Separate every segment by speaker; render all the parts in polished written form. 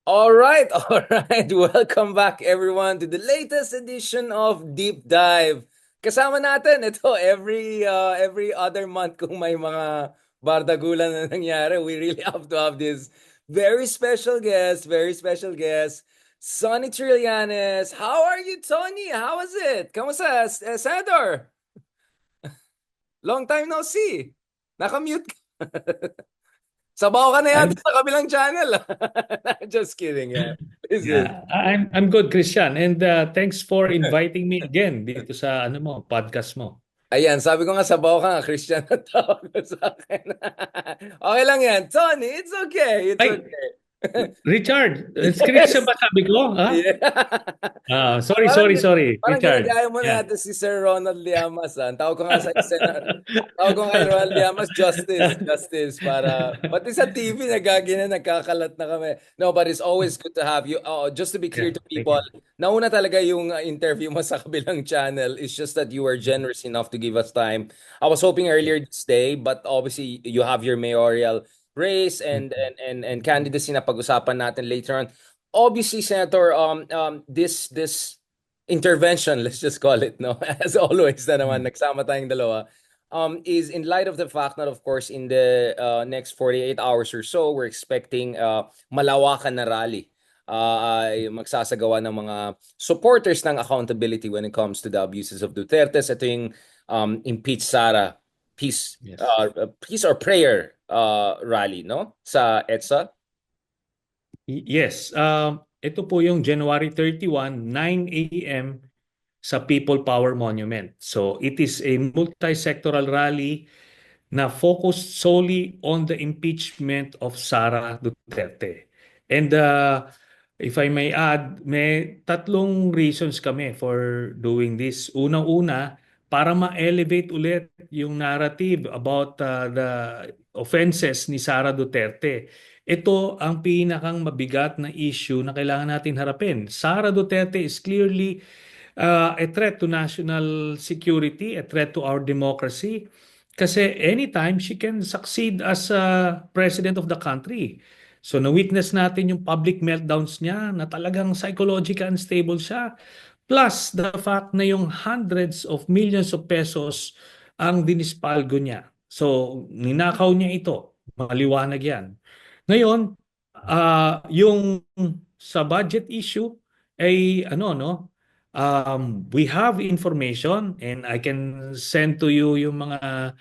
Speaker 1: All right, all right. Welcome back everyone to the latest edition of Deep Dive. Kasama natin ito every other month kung may mga bardagulan na nangyari. We really have to have this very special guest, Sonny Trillanes. How are you, Tony? How is it? Kamusta, Senator? Long time no see. Nakamute ka. Sabaw ka na
Speaker 2: I'm
Speaker 1: yata sa kabilang channel. Just kidding, yeah. Listen.
Speaker 2: yeah, I'm good, Christian, and thanks for inviting me again dito sa ano mo podcast mo.
Speaker 1: Ayan, sabi ko nga sabaw ka nga, Christian na tawag mo sa akin. Okay lang yan. Tony, it's okay. It's
Speaker 2: Ay,
Speaker 1: okay.
Speaker 2: Richard, Christian
Speaker 1: Yes.
Speaker 2: ba sabi ko? Ha?
Speaker 1: Yeah.
Speaker 2: Sorry,
Speaker 1: Parang,
Speaker 2: sorry, sorry,
Speaker 1: parang
Speaker 2: Richard.
Speaker 1: ginagaya mo na
Speaker 2: Yeah.
Speaker 1: natin si Sir Ronald Llamas. Ang tawag ko nga sa tawag ko kay Ronald Llamas, justice, justice. Pati sa TV, nagkakalat na kami. No, but it's always good to have you. Oh, just to be
Speaker 2: Yeah,
Speaker 1: clear to
Speaker 2: thank
Speaker 1: people,
Speaker 2: you.
Speaker 1: nauna talaga yung interview mo sa kabilang channel. It's just that you were generous enough to give us time. I was hoping earlier this day, but obviously you have your mayoral race and candidacy na pag-usapan natin later on. Obviously, Senator, this intervention, let's just call it, no, as always na naman,
Speaker 2: Mm.
Speaker 1: nagsama tayong dalawa, is in light of the fact that, of course, in the next 48 hours or so, we're expecting malawakan na rally. Ay magsasagawa ng mga supporters ng accountability when it comes to the abuses of Duterte. Ito yung Impeach Sara
Speaker 2: Yes.
Speaker 1: peace or prayer rally, no? Sa EDSA.
Speaker 2: Yes. Ito po yung January 31, 9 a.m. sa People Power Monument. So it is a multi-sectoral rally na focused solely on the impeachment of Sara Duterte. And if I may add, may tatlong reasons kami for doing this. Unang-una, para ma-elevate ulit yung narrative about the offenses ni Sara Duterte. Ito ang pinakang mabigat na issue na kailangan natin harapin. Sara Duterte is clearly a threat to national security, a threat to our democracy. Kasi anytime she can succeed as president of the country. So na-witness natin yung public meltdowns niya na talagang psychological unstable siya. Plus the fact na yung hundreds of millions of pesos ang dinispalgo niya. So ninakaw niya ito. Maliwanag yan. Ngayon, yung sa budget issue ay ano no, we have information and I can send to you yung mga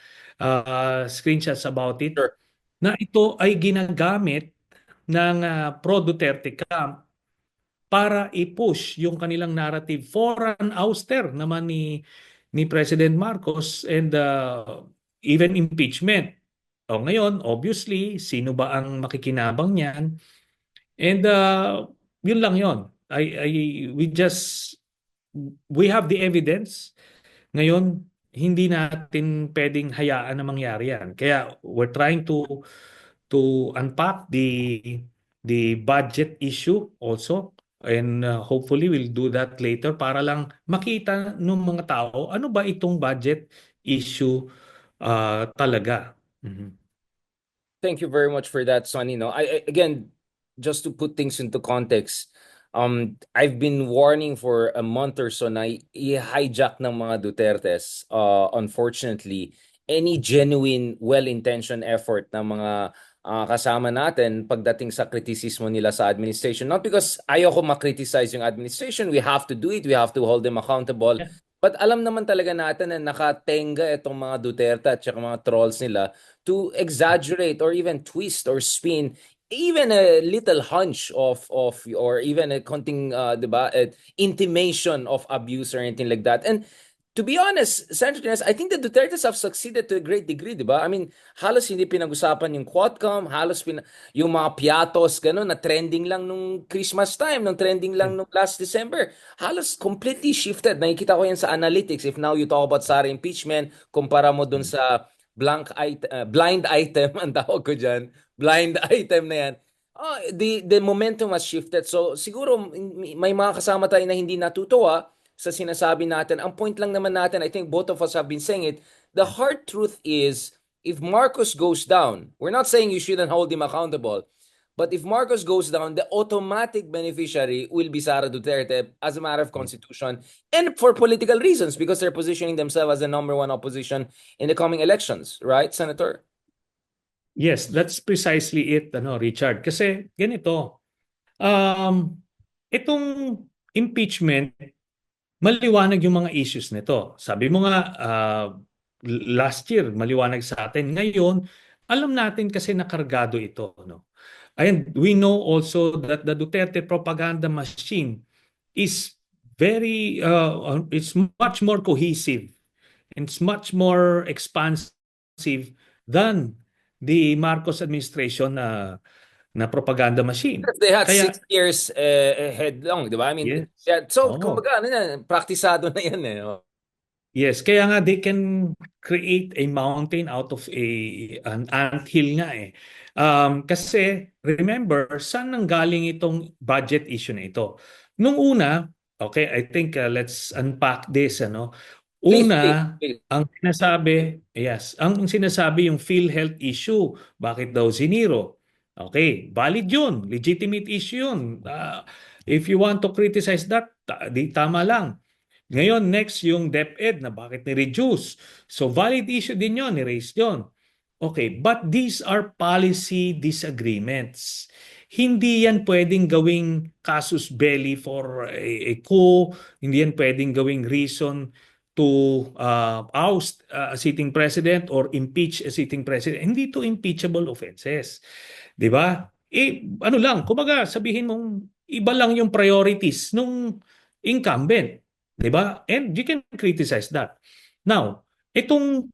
Speaker 2: screenshots about it
Speaker 1: Sure.
Speaker 2: na ito ay ginagamit ng pro-Duterte camp para i-push yung kanilang narrative for an ouster naman ni President Marcos and even impeachment. O ngayon, obviously, sino ba ang makikinabang niyan? And yun lang yun. We just, we have the evidence. Ngayon, hindi natin pwedeng hayaan na mangyari yan. Kaya we're trying to unpack the budget issue also, and hopefully we'll do that later para lang makita ng mga tao ano ba itong budget issue talaga. Mhm.
Speaker 1: Thank you very much for that, Sonny. No, again, just to put things into context, I've been warning for a month or so na i-hijack ng mga Dutertes, unfortunately, any genuine, well-intentioned effort ng mga kasama natin pagdating sa kritisismo nila sa administration. Not because ayoko makriticize yung administration, we have to do it, we have to hold them accountable.
Speaker 2: Yeah.
Speaker 1: But alam naman talaga natin na nakatenga itong mga Duterte at saka mga trolls nila to exaggerate or even twist or spin even a little hunch of or even a konting 'di ba, intimation of abuse or anything like that. And to be honest, Senator Trinas, I think the Dutertes have succeeded to a great degree, 'di ba? I mean, halos hindi pinag-usapan yung Quadcom, yung mga piatos ganun na trending lang nung Christmas time, nung trending lang nung last December. Halos completely shifted. Nakikita ko yan sa analytics. If now you talk about Sara impeachment, kumpara mo dun sa blind item ang tawag ko diyan, blind item na yan. Oh, the momentum has shifted. So siguro may mga kasama tayo na hindi natutuwa sa sinasabi natin. Ang point lang naman natin, I think both of us have been saying it, the hard truth is if Marcos goes down, we're not saying you shouldn't hold him accountable, But if Marcos goes down, the automatic beneficiary will be Sara Duterte as a matter of constitution and for political reasons because they're positioning themselves as the number one opposition in the coming elections, right, Senator?
Speaker 2: Yes, that's precisely it, Richard. Kasi ganito, um, itong impeachment, maliwanag yung mga issues nito. Sabi mo nga, last year, maliwanag sa atin. Ngayon, alam natin kasi nakargado ito. No? And we know also that the Duterte propaganda machine is it's much more cohesive and it's much more expansive than the Marcos administration na propaganda machine.
Speaker 1: They had
Speaker 2: Kaya,
Speaker 1: 6 years ahead long, di ba? I mean,
Speaker 2: yes.
Speaker 1: yeah, so
Speaker 2: Oo.
Speaker 1: kumbaga, ano yan, praktisado na yan eh. Oh.
Speaker 2: Yes, kaya nga they can create a mountain out of an anthill nga eh. Kasi remember, saan nanggaling itong budget issue na ito? Nung una, okay, I think let's unpack this, ano.
Speaker 1: Please, please,
Speaker 2: Una,
Speaker 1: please.
Speaker 2: ang sinasabi, yes, ang sinasabi yung PhilHealth issue, bakit daw siniro? Okay, valid yun, legitimate issue yun. If you want to criticize that, di tama lang. Ngayon, next yung DepEd na bakit ni-reduce. So valid issue din yun, ni-raise yun. Okay, but these are policy disagreements. Hindi yan pwedeng gawing casus belli for a coup. Hindi yan pwedeng gawing reason to oust a sitting president or impeach a sitting president. Hindi to impeachable offenses. 'Di ba? Ano lang, kumbaga sabihin mong iba lang yung priorities nung incumbent. 'Di ba? And you can criticize that. Now, itong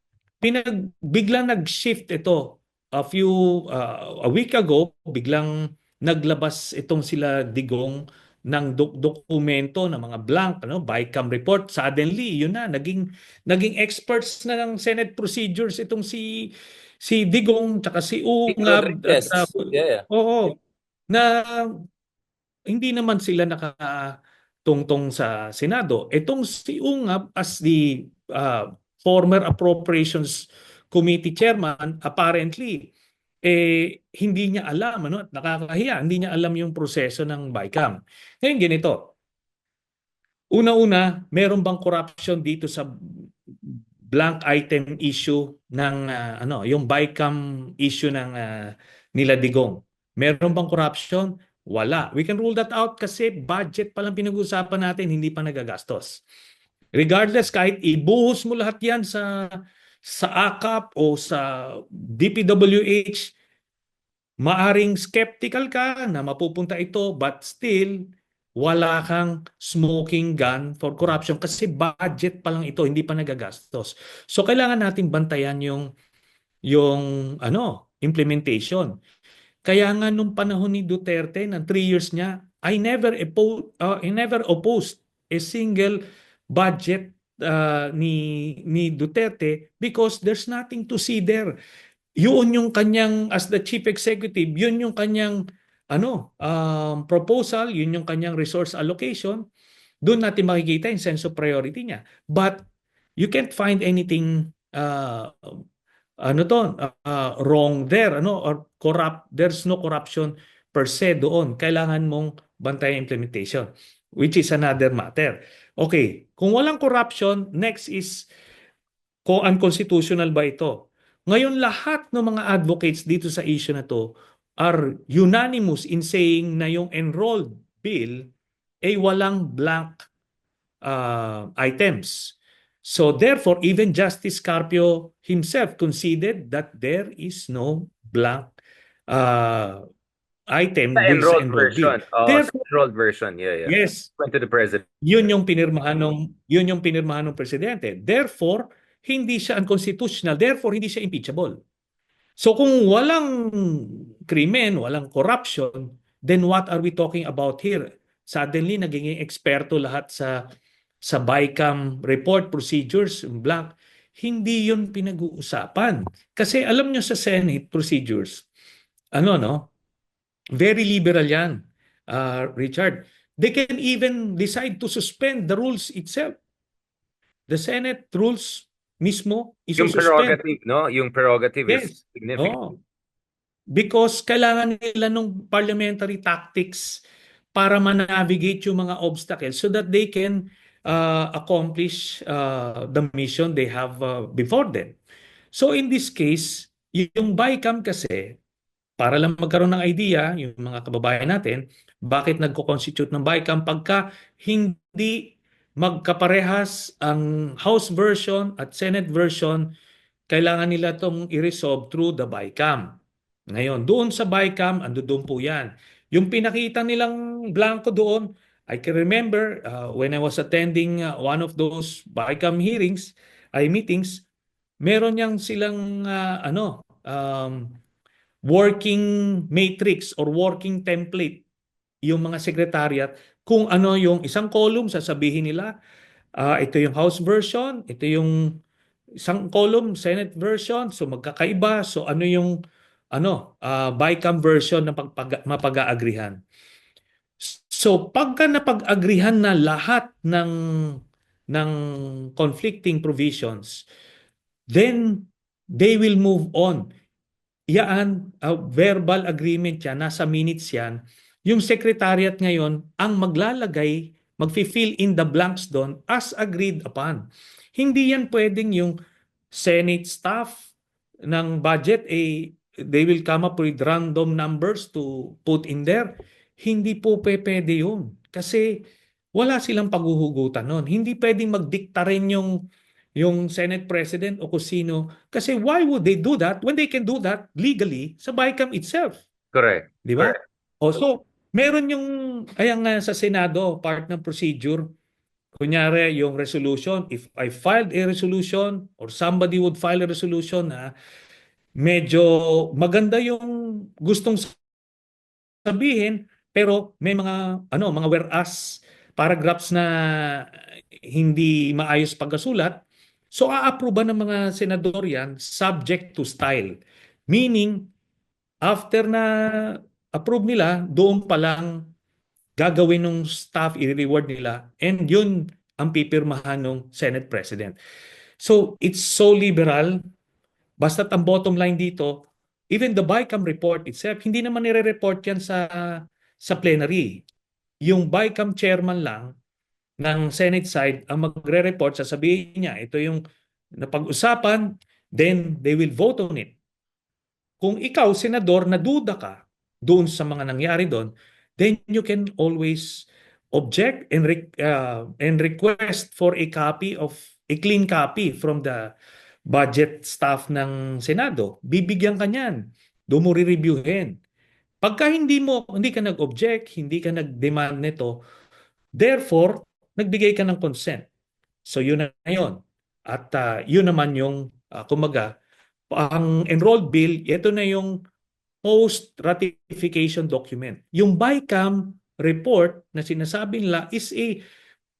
Speaker 2: biglang nag-shift ito a week ago, biglang naglabas itong sila Digong ng dokumento ng mga blank BICAM report. Suddenly, yun na naging experts na ng Senate procedures itong si Digong tsaka si
Speaker 1: Pete
Speaker 2: Ungab at
Speaker 1: Rodriguez. Yeah.
Speaker 2: oo, na hindi naman sila nakatungtong sa Senado. Itong si Ungab as the former Appropriations Committee Chairman, apparently, hindi niya alam, at nakakahiya, hindi niya alam yung proseso ng BICAM. Ngayon, ganito. Una-una, meron bang corruption dito sa blank item issue ng yung BICAM issue ng nila Digong? Meron bang corruption? Wala. We can rule that out kasi budget pa lang pinag-uusapan natin, hindi pa nagagastos. Regardless, kahit ibuhos mo lahat yan sa AKAP o sa DPWH, maaring skeptical ka na mapupunta ito but still wala kang smoking gun for corruption kasi budget pa lang ito, hindi pa nagagastos. So kailangan natin bantayan yung implementation. Kaya nga nung panahon ni Duterte, ng 3 years niya, I never opposed a single budget ni Duterte because there's nothing to see there. Yun yung kanyang, as the chief executive, yun yung kanyang proposal, yun yung kanyang resource allocation. Doon natin makikita yung sense of priority niya. But you can't find anything wrong there, or corrupt. There's no corruption per se doon. Kailangan mong bantayan implementation, which is another matter. Okay, kung walang corruption, next is kung unconstitutional ba ito. Ngayon, lahat ng mga advocates dito sa issue na to are unanimous in saying na yung enrolled bill ay walang blank items. So therefore, even Justice Carpio himself conceded that there is no blank item
Speaker 1: The
Speaker 2: dun sa
Speaker 1: enrolled
Speaker 2: enrolled bill.
Speaker 1: version. Oh,
Speaker 2: Therefore,
Speaker 1: enrolled version. Yeah.
Speaker 2: yes,
Speaker 1: Went to the president.
Speaker 2: yun yung pinirmahan ng presidente. Therefore, hindi siya unconstitutional. Therefore, hindi siya impeachable. So kung walang krimen, walang corruption, then what are we talking about here? Suddenly, naging eksperto lahat sa BICAM report procedures, blank. Hindi yun pinag-uusapan. Kasi alam nyo sa Senate procedures, very liberal yan, Richard. They can even decide to suspend the rules itself. The Senate rules mismo
Speaker 1: Yung
Speaker 2: isususpend.
Speaker 1: prerogative, no? Yung prerogative
Speaker 2: Yes.
Speaker 1: is significant.
Speaker 2: Oh. because kailangan nila ng parliamentary tactics para ma-navigate yung mga obstacles so that they can accomplish the mission they have before them. So in this case, yung BICAM kasi, para lang magkaroon ng idea, yung mga kababayan natin, bakit nagko-constitute ng BICAM pagka hindi magkaparehas ang House version at Senate version, kailangan nila itong i-resolve through the BICAM. Ngayon, doon sa BICAM, ando doon po yan. Yung pinakita nilang blanco doon, I can remember when I was attending one of those BICAM hearings, ay meetings, meron niyang silang working matrix or working template yung mga secretariat kung ano yung isang column sasabihin nila, ito yung House version, ito yung isang column Senate version, so magkakaiba, so ano yung BICAM version na mapag-aagrihan. So pagka napag-agrihan na lahat ng conflicting provisions, then they will move on. Yan, verbal agreement yan, nasa minutes yan. Yung secretariat ngayon ang maglalagay, mag-fill in the blanks doon as agreed upon. Hindi yan pwedeng yung Senate staff ng budget, they will come up with random numbers to put in there. Hindi po pwede yun. Kasi wala silang paghuhugutan nun. Hindi pwedeng magdikta rin yung Senate President o kung sino. Kasi why would they do that when they can do that legally sa BICAM itself?
Speaker 1: Correct.
Speaker 2: Di ba? O so, meron yung, ayan nga sa Senado, part ng procedure, kunyari yung resolution, if I filed a resolution or somebody would file a resolution na medyo maganda yung gustong sabihin, pero may mga whereas paragraphs na hindi maayos pagkasulat, so aaproba ng mga senador yan subject to style. Meaning, after na approve nila, doon pa lang gagawin ng staff, i-reward nila, and yun ang pipirmahan ng Senate President. So, it's so liberal. Basta't ang bottom line dito, even the BICAM report itself, hindi naman nire-report yan sa plenary. Yung BICAM chairman lang ng Senate side ang magre-report, sasabihin niya, ito yung napag-usapan, then they will vote on it. Kung ikaw, senador, naduda ka doon sa mga nangyari doon, then you can always object and request for a clean copy from the budget staff ng Senado. Bibigyan ka niyan. Doon mo re-reviewin. Pagka hindi ka nag-object, hindi ka nag-demand nito, therefore, nagbigay ka ng consent. So yun na yun. At yun naman yung, kumaga, ang enrolled bill, ito na yung post-ratification document. Yung BICAM report na sinasabi nila is a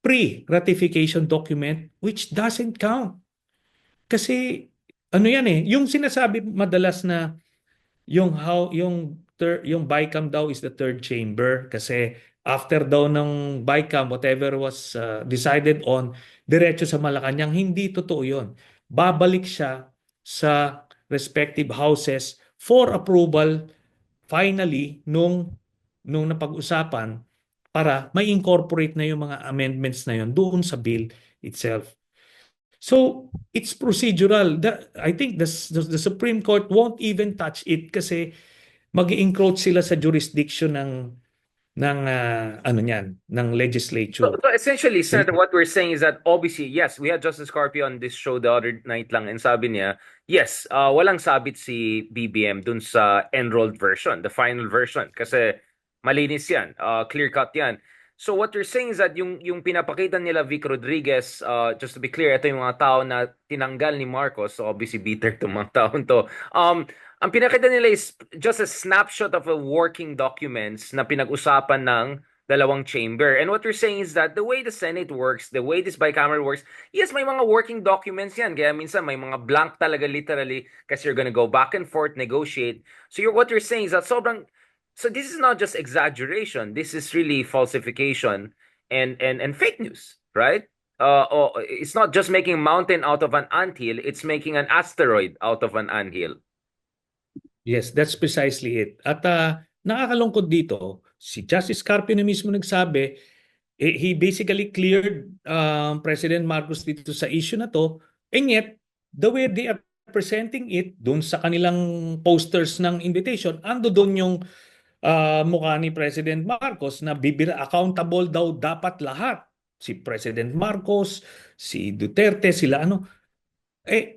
Speaker 2: pre-ratification document which doesn't count. Kasi ano yan yung sinasabi madalas na yung BICAM daw is the third chamber kasi after daw ng BICAM whatever was decided on diretso sa Malacanang, hindi totoo yon. Babalik siya sa respective houses for approval finally nung napag-usapan para may incorporate na yung mga amendments na yon doon sa bill itself. So, it's procedural. I think the Supreme Court won't even touch it kasi mag-encroach sila sa jurisdiction ng legislature.
Speaker 1: So essentially, Senator, what we're saying is that obviously, yes, we had Justice Carpio on this show the other night lang and sabi niya, yes, walang sabit si BBM dun sa enrolled version, the final version. Kasi malinis yan, clear-cut yan. So what you're saying is that yung pinapakita nila Vic Rodriguez, just to be clear, ito yung mga tao na tinanggal ni Marcos, so obviously bitter itong mga taon to. Ang pinakita nila is just a snapshot of a working documents na pinag-usapan ng dalawang chamber. And what we're saying is that the way the Senate works, the way this bicameral works, yes, may mga working documents yan. Kaya minsan may mga blank talaga literally kasi you're gonna go back and forth, negotiate. So what you're saying is that so this is not just exaggeration. This is really falsification and fake news, right? It's not just making a mountain out of an anthill. It's making an asteroid out of an anthill.
Speaker 2: Yes, that's precisely it. At nakakalungkot dito, si Justice Carpio na mismo nagsabi, he basically cleared President Marcos dito sa issue na to, and yet, the way they are presenting it, doon sa kanilang posters ng invitation, ando doon yung mukha ni President Marcos na bibira accountable daw dapat lahat. Si President Marcos, si Duterte, sila ano.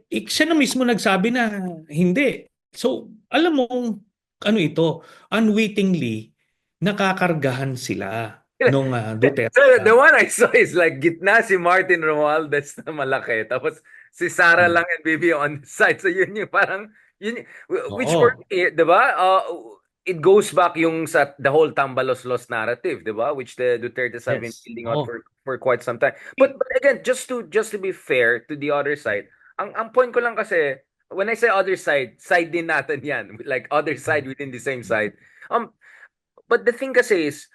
Speaker 2: Siya na mismo nagsabi na hindi. So, alam mo, ano ito, unwittingly, nakakargahan sila nung
Speaker 1: So,
Speaker 2: Duterte
Speaker 1: the
Speaker 2: camp.
Speaker 1: one I saw is like gitna si Martin Romualdez na malaki. Tapos si Sara
Speaker 2: Hmm.
Speaker 1: lang and Bibi on the side. So yun yung parang, yun, which for
Speaker 2: Oo.
Speaker 1: me, di ba? It goes back yung sa the whole Tambalos-Los narrative, di ba? Which the Dutertes have been
Speaker 2: Yes.
Speaker 1: building on
Speaker 2: Oo.
Speaker 1: for quite some time. But again, just to be fair to the other side, ang point ko lang kasi, when I say other side, side din natin yan. Like other side within the same side. Um, but the thing kasi is,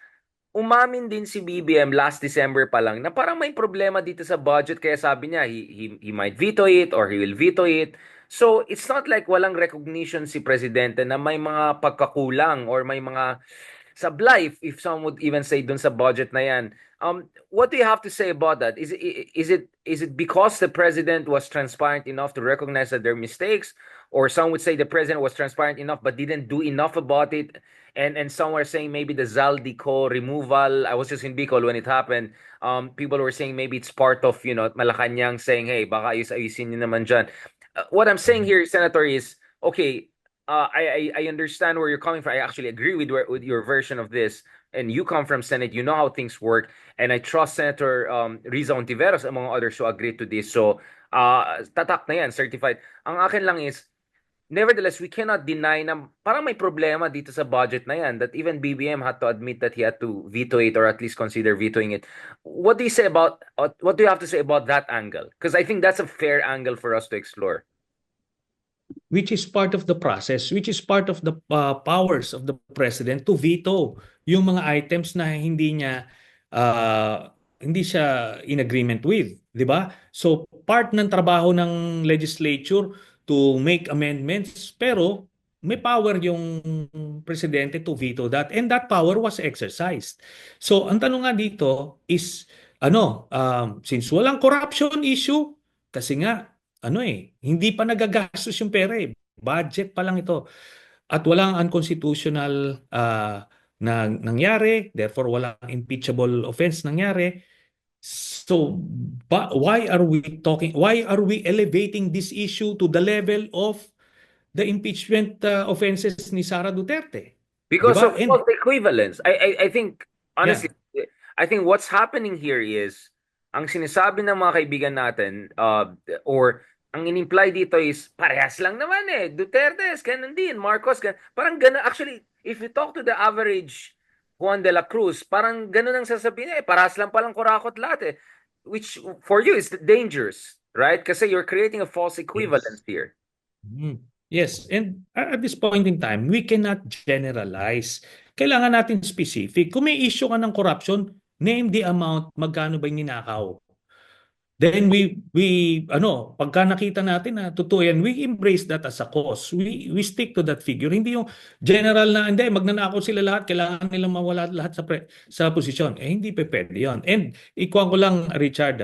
Speaker 1: umamin din si BBM last December pa lang na parang may problema dito sa budget kaya sabi niya he might veto it or he will veto it. So it's not like walang recognition si presidente na may mga pagkakulang or may mga sablay if some would even say dun sa budget na yan. What do you have to say about that? Is it because the president was transparent enough to recognize that there are mistakes, or some would say the president was transparent enough but didn't do enough about it? And some were saying maybe the Zaldico removal. I was just in Bicol when it happened. People were saying maybe it's part of Malacanang saying, hey, baka ayusin niyo naman dyan. What I'm saying here, Senator, is okay. I understand where you're coming from. I actually agree with your version of this. And you come from Senate, you know how things work, and I trust Senator Riza Ontiveros among others who agreed to this. So, tatak na yan, certified. Ang akin lang is, nevertheless, we cannot deny na parang may problema dito sa budget na yan that even BBM had to admit that he had to veto it or at least consider vetoing it. What do you say about what do you have to say about that angle? Because I think that's a fair angle for us to explore.
Speaker 2: Which is part of the process, which is part of the powers of the president to veto yung mga items na hindi siya in agreement with, 'di ba? So part ng trabaho ng legislature to make amendments, pero may power yung presidente to veto that, and that power was exercised. So ang tanong nga dito is since walang corruption issue, kasi nga hindi pa nagagastos yung pera eh. Budget pa lang ito. At walang unconstitutional na nangyari, therefore walang impeachable offense nangyari. So, why are we elevating this issue to the level of the impeachment offenses ni Sara Duterte? 'Di
Speaker 1: Because
Speaker 2: ba?
Speaker 1: of
Speaker 2: And
Speaker 1: false equivalence. I think,
Speaker 2: yeah,
Speaker 1: honestly, I think what's happening here is, ang sinasabi ng mga kaibigan natin, or ang in-imply dito is, parehas lang naman eh. Duterte, ganun din. Marcos, ganun. Parang ganun. Actually, if you talk to the average Juan de la Cruz, parang ganun ang sasabihin eh. Parehas lang palang kurakot lahat eh. Which, for you, is dangerous. Right? Kasi you're creating a false
Speaker 2: yes.
Speaker 1: equivalence here.
Speaker 2: Yes, and at this point in time, we cannot generalize. Kailangan natin specific. Kung may issue ka ng corruption, name the amount, magkano ba yung ninakaw. Then pagka nakita natin na totoo yan, we embrace that as a cause. We stick to that figure. Hindi yung general na, hindi, magnanakaw sila lahat, kailangan nilang mawala lahat sa posisyon. Hindi pa pwede yun. And ikuha ko lang, Richard,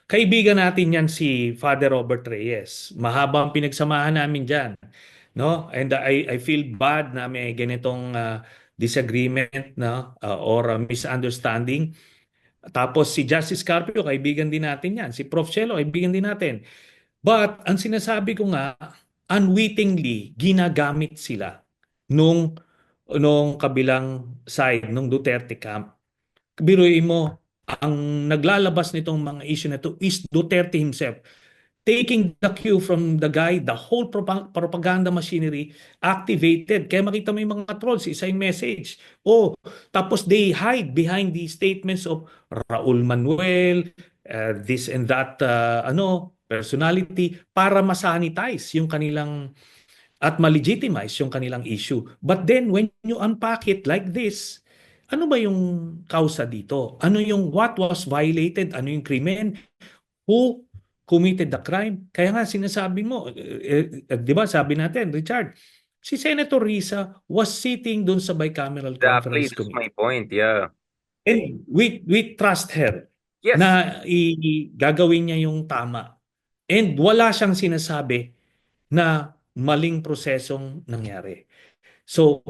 Speaker 2: kaibigan natin yan si Father Robert Reyes. Mahabang pinagsamahan namin dyan. No? And I feel bad na may ganitong disagreement, no? Or misunderstanding. Tapos si Justice Carpio, kaibigan din natin yan. Si Prof. Chelo, kaibigan din natin. But ang sinasabi ko nga, unwittingly, ginagamit sila nung, nung kabilang side, nung Duterte camp. Biruin mo, ang naglalabas nitong mga issue na to is Duterte himself taking the cue from the guy, the whole propaganda machinery activated. Kaya makita mo yung mga trolls, isa yung message. Tapos they hide behind the statements of Raul Manuel, this and that, personality, para masanitize yung kanilang at malegitimize yung kanilang issue. But then when you unpack it like this, ano ba yung kausa dito? What was violated? Ano yung krimen? Who committed the crime? Kaya nga sinasabi mo, 'di ba sabi natin, Richard, Si Senator Risa was sitting doon sa Bicameral
Speaker 1: Exactly.
Speaker 2: Conference
Speaker 1: That's my
Speaker 2: Committee.
Speaker 1: point. Yeah.
Speaker 2: And we trust her
Speaker 1: Yes.
Speaker 2: na gagawin niya yung tama. And wala siyang sinasabi na maling prosesong nangyari. So,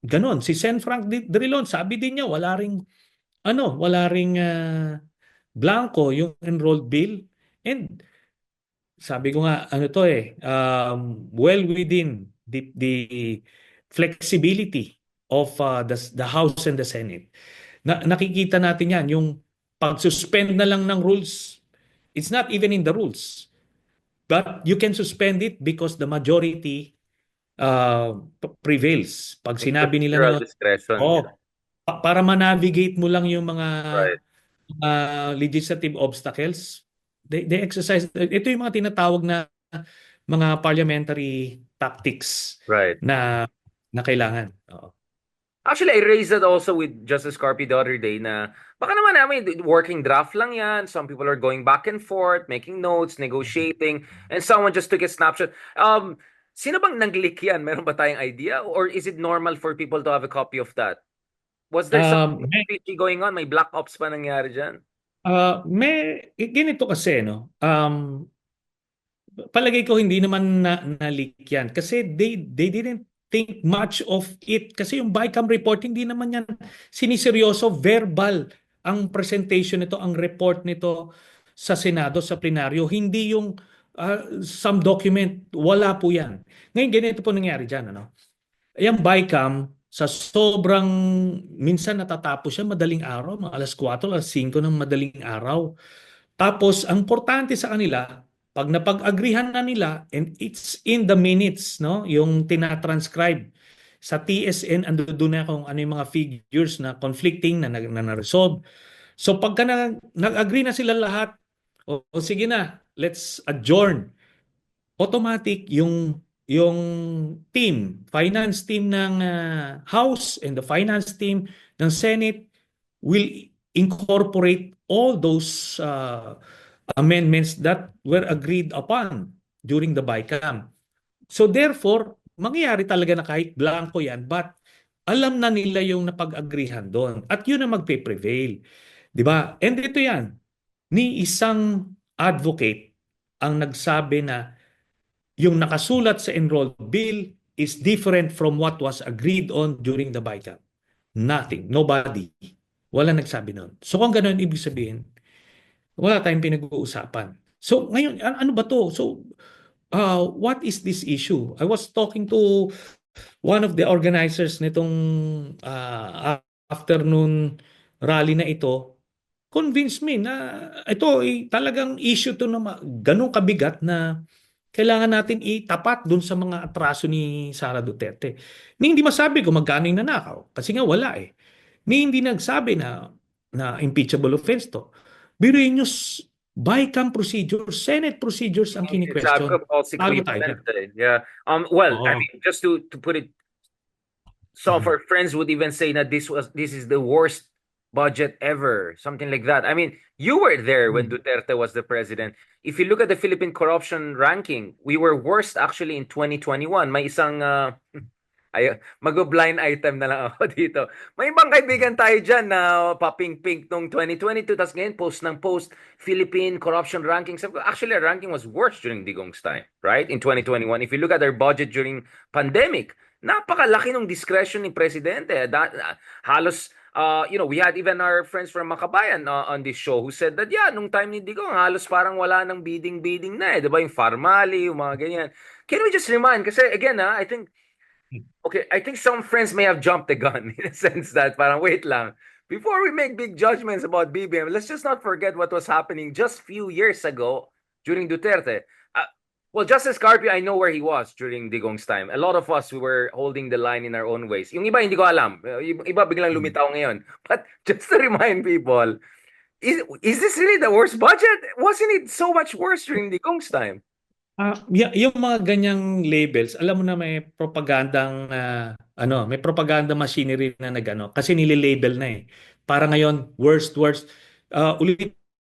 Speaker 2: ganon. Si Sen. Frank Drilon, sabi din niya, wala ring blanco yung enrolled bill. And sabi ko nga, ano to well within the flexibility of the House and the Senate. Nakikita natin yan, yung pag-suspend na lang ng rules, it's not even in the rules. But you can suspend it because the majority prevails. Pag
Speaker 1: It's
Speaker 2: sinabi nila
Speaker 1: procedural
Speaker 2: na,
Speaker 1: discretion. Yeah.
Speaker 2: para ma-navigate mo lang yung mga
Speaker 1: Right.
Speaker 2: legislative obstacles, they exercise, ito yung mga tinatawag na mga parliamentary tactics
Speaker 1: Right.
Speaker 2: na kailangan. Oo.
Speaker 1: Actually, I raised that also with Justice Carpy the other day na baka naman namin working draft lang yan. Some people are going back and forth, making notes, negotiating, and someone just took a snapshot. Sino bang nag-leak yan? Meron ba tayong idea? Or is it normal for people to have a copy of that? Was there something
Speaker 2: May,
Speaker 1: fishy going on? May black ops pa nangyari dyan?
Speaker 2: ganito kasi, no? Palagay ko hindi naman na-leak yan kasi they didn't think much of it kasi yung BICAM report hindi naman yan siniseryoso, verbal ang presentation nito, ang report nito sa Senado, sa plenaryo, hindi yung some document, wala po yan. Ngayon ganito po nangyari dyan, ano? Yung BICAM sa sobrang minsan natatapos siya madaling araw, mga alas 4, alas 5 ng madaling araw. Tapos, ang importante sa kanila, pag napag-agrihan na nila, and it's in the minutes, no? Yung tinatranscribe sa TSN, ando doon na kung ano yung mga figures na conflicting na na-resolve. So, pagka nag-agree na sila lahat, o sige na, let's adjourn. Automatic yung finance team ng House and the finance team ng Senate will incorporate all those amendments that were agreed upon during the BICAM. So therefore, mangyayari talaga na kahit blanco yan, but alam na nila yung napag-agrihan doon. At yun ang magpe-prevail. Di ba? And ito yan, ni isang advocate ang nagsabi na yung nakasulat sa enrolled bill is different from what was agreed on during the BICAM. Nothing. Nobody. Wala nagsabi noon. So kung ganun, ibig sabihin, wala tayong pinag-uusapan. So ngayon, ano ba to? So what is this issue? I was talking to one of the organizers nitong afternoon rally na ito. Convinced me na ito talagang issue to na ganun kabigat na kailangan natin itapat dun sa mga atraso ni Sara Duterte. Ni hindi masabi kung magkano yung nanakaw. Kasi nga wala eh. Ni hindi nagsabi na impeachable offense to. Biruin nyo, BICAM procedures, Senate procedures ang
Speaker 1: It's a
Speaker 2: kini-question.
Speaker 1: false
Speaker 2: Tago tayo
Speaker 1: equivalent.
Speaker 2: dyan.
Speaker 1: Yeah. Well, I
Speaker 2: Oo.
Speaker 1: mean, just to put it, some of
Speaker 2: Mhm.
Speaker 1: our friends would even say that this is the worst budget ever, something like that. I mean, you were there when
Speaker 2: Mhm.
Speaker 1: Duterte was the president. If you look at the Philippine corruption ranking, we were worst actually in 2021. May isang mag-blind item na lang ako dito. May ibang kaibigan tayo dyan na paping-pink nung 2022, tapos ngayon post ng post, Philippine corruption ranking. Actually, our ranking was worse during Digong's time, right? In 2021. If you look at our budget during pandemic, napakalaki ng discretion ni Presidente. Halos, we had even our friends from Makabayan on this show who said that, yeah, nung time ni Digong, halos parang wala nang bidding-bidding na eh. Diba? Yung Farmali, yung mga ganyan. Can we just remind? Kasi again, I think okay, I think some friends may have jumped the gun in a sense that parang wait lang. Before we make big judgments about BBM, let's just not forget what was happening just few years ago during Duterte. Well, Justice Carpio, I know where he was during Digong's time. A lot of us, we were holding the line in our own ways. Yung iba, hindi ko alam. Yung iba, biglang lumitaw ngayon. But just to remind people, is this really the worst budget? Wasn't it so much worse during Digong's time?
Speaker 2: Yung mga ganyang labels, alam mo na may propagandang may propaganda machinery na nagano kasi nililabel na eh. Para ngayon, worst.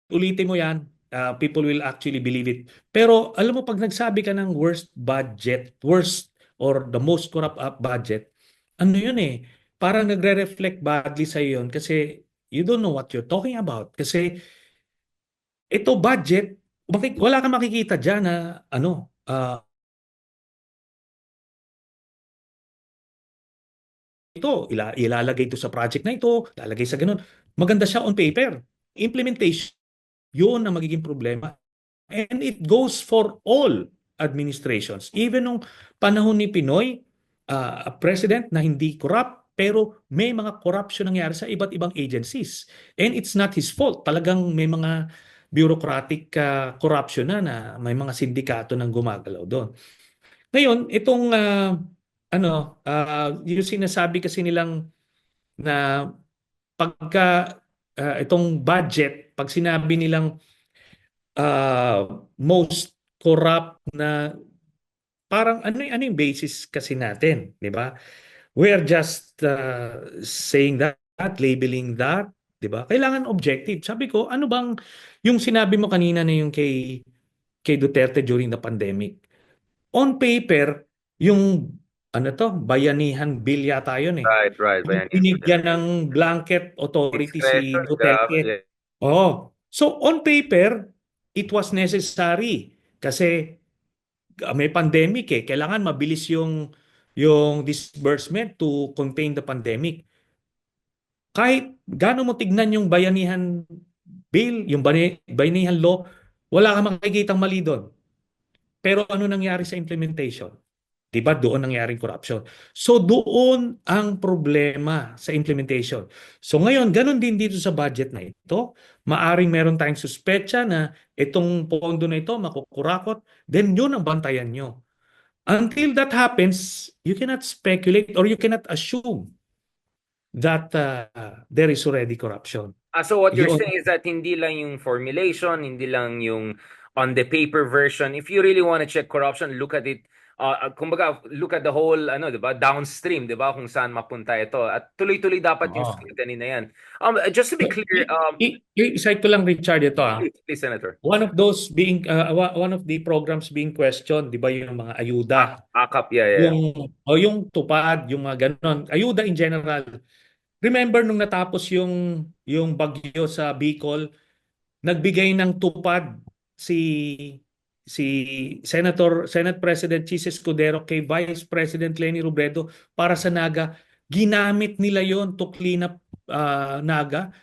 Speaker 2: Ulitin mo 'yan, people will actually believe it. Pero alam mo pag nagsabi ka ng worst budget, worst or the most corrupt budget, ano yun eh, parang nagre-reflect badly sa yun kasi you don't know what you're talking about. Kasi ito budget, wala kang makikita dyan na ano, ito, ilalagay ito sa project na ito, lalagay sa ganun. Maganda siya on paper. Implementation, yun ang magiging problema. And it goes for all administrations. Even nung panahon ni Pinoy, a president na hindi corrupt, pero may mga corruption nangyari sa iba't ibang agencies. And it's not his fault. Talagang may mga bureaucratic corruption na may mga sindikato nang gumagalaw doon. Ngayon, itong yung sinasabi kasi nilang na pagka itong budget, pag sinabi nilang most corrupt na parang ano yung basis kasi natin, di ba? We are just saying that, labeling that, di ba? Kailangan objective. Sabi ko, ano bang yung sinabi mo kanina na yung kay Duterte during the pandemic? On paper, yung ano to, bayanihan bill yata yun eh.
Speaker 3: Right, right.
Speaker 2: Yung
Speaker 3: Bayanihan bill.
Speaker 2: binigyan ng blanket authority si
Speaker 3: Discretion,
Speaker 2: Duterte.
Speaker 3: yeah.
Speaker 2: Oh, so on paper, it was necessary kasi may pandemic eh. Kailangan mabilis yung disbursement to contain the pandemic. Kahit gaano mo tignan yung bayanihan bill, yung bayanihan law, wala kang makikitang mali doon. Pero ano nangyari sa implementation? Diba doon nangyaring corruption? So doon ang problema sa implementation. So ngayon, ganun din dito sa budget na ito. Maaring meron tayong suspecha na itong pondo na ito makukurakot, then yun ang bantayan nyo. Until that happens, you cannot speculate or you cannot assume that there is already corruption.
Speaker 1: So what you're
Speaker 2: Yun.
Speaker 1: saying is that hindi lang yung formulation, hindi lang yung on the paper version. If you really want to check corruption, look at it. Kumbaga, look at the whole, ano, 'di ba? Downstream, 'di ba? Kung saan mapunta ito. At tuloy-tuloy dapat yung
Speaker 2: Oo.
Speaker 1: scrutiny na yan. Just to be clear,
Speaker 2: I-cite ko lang, Richard, ito
Speaker 1: please, Senator.
Speaker 2: One of the programs being questioned, 'di ba, yung mga ayuda.
Speaker 1: AKAP, yeah.
Speaker 2: Yung tupad, yung mga ganon. Ayuda in general. Remember nung natapos yung bagyo sa Bicol, nagbigay ng tupad si Senate President Chis Escudero kay Vice President Leni Robredo para sa Naga. Ginamit nila yon to clean up Naga.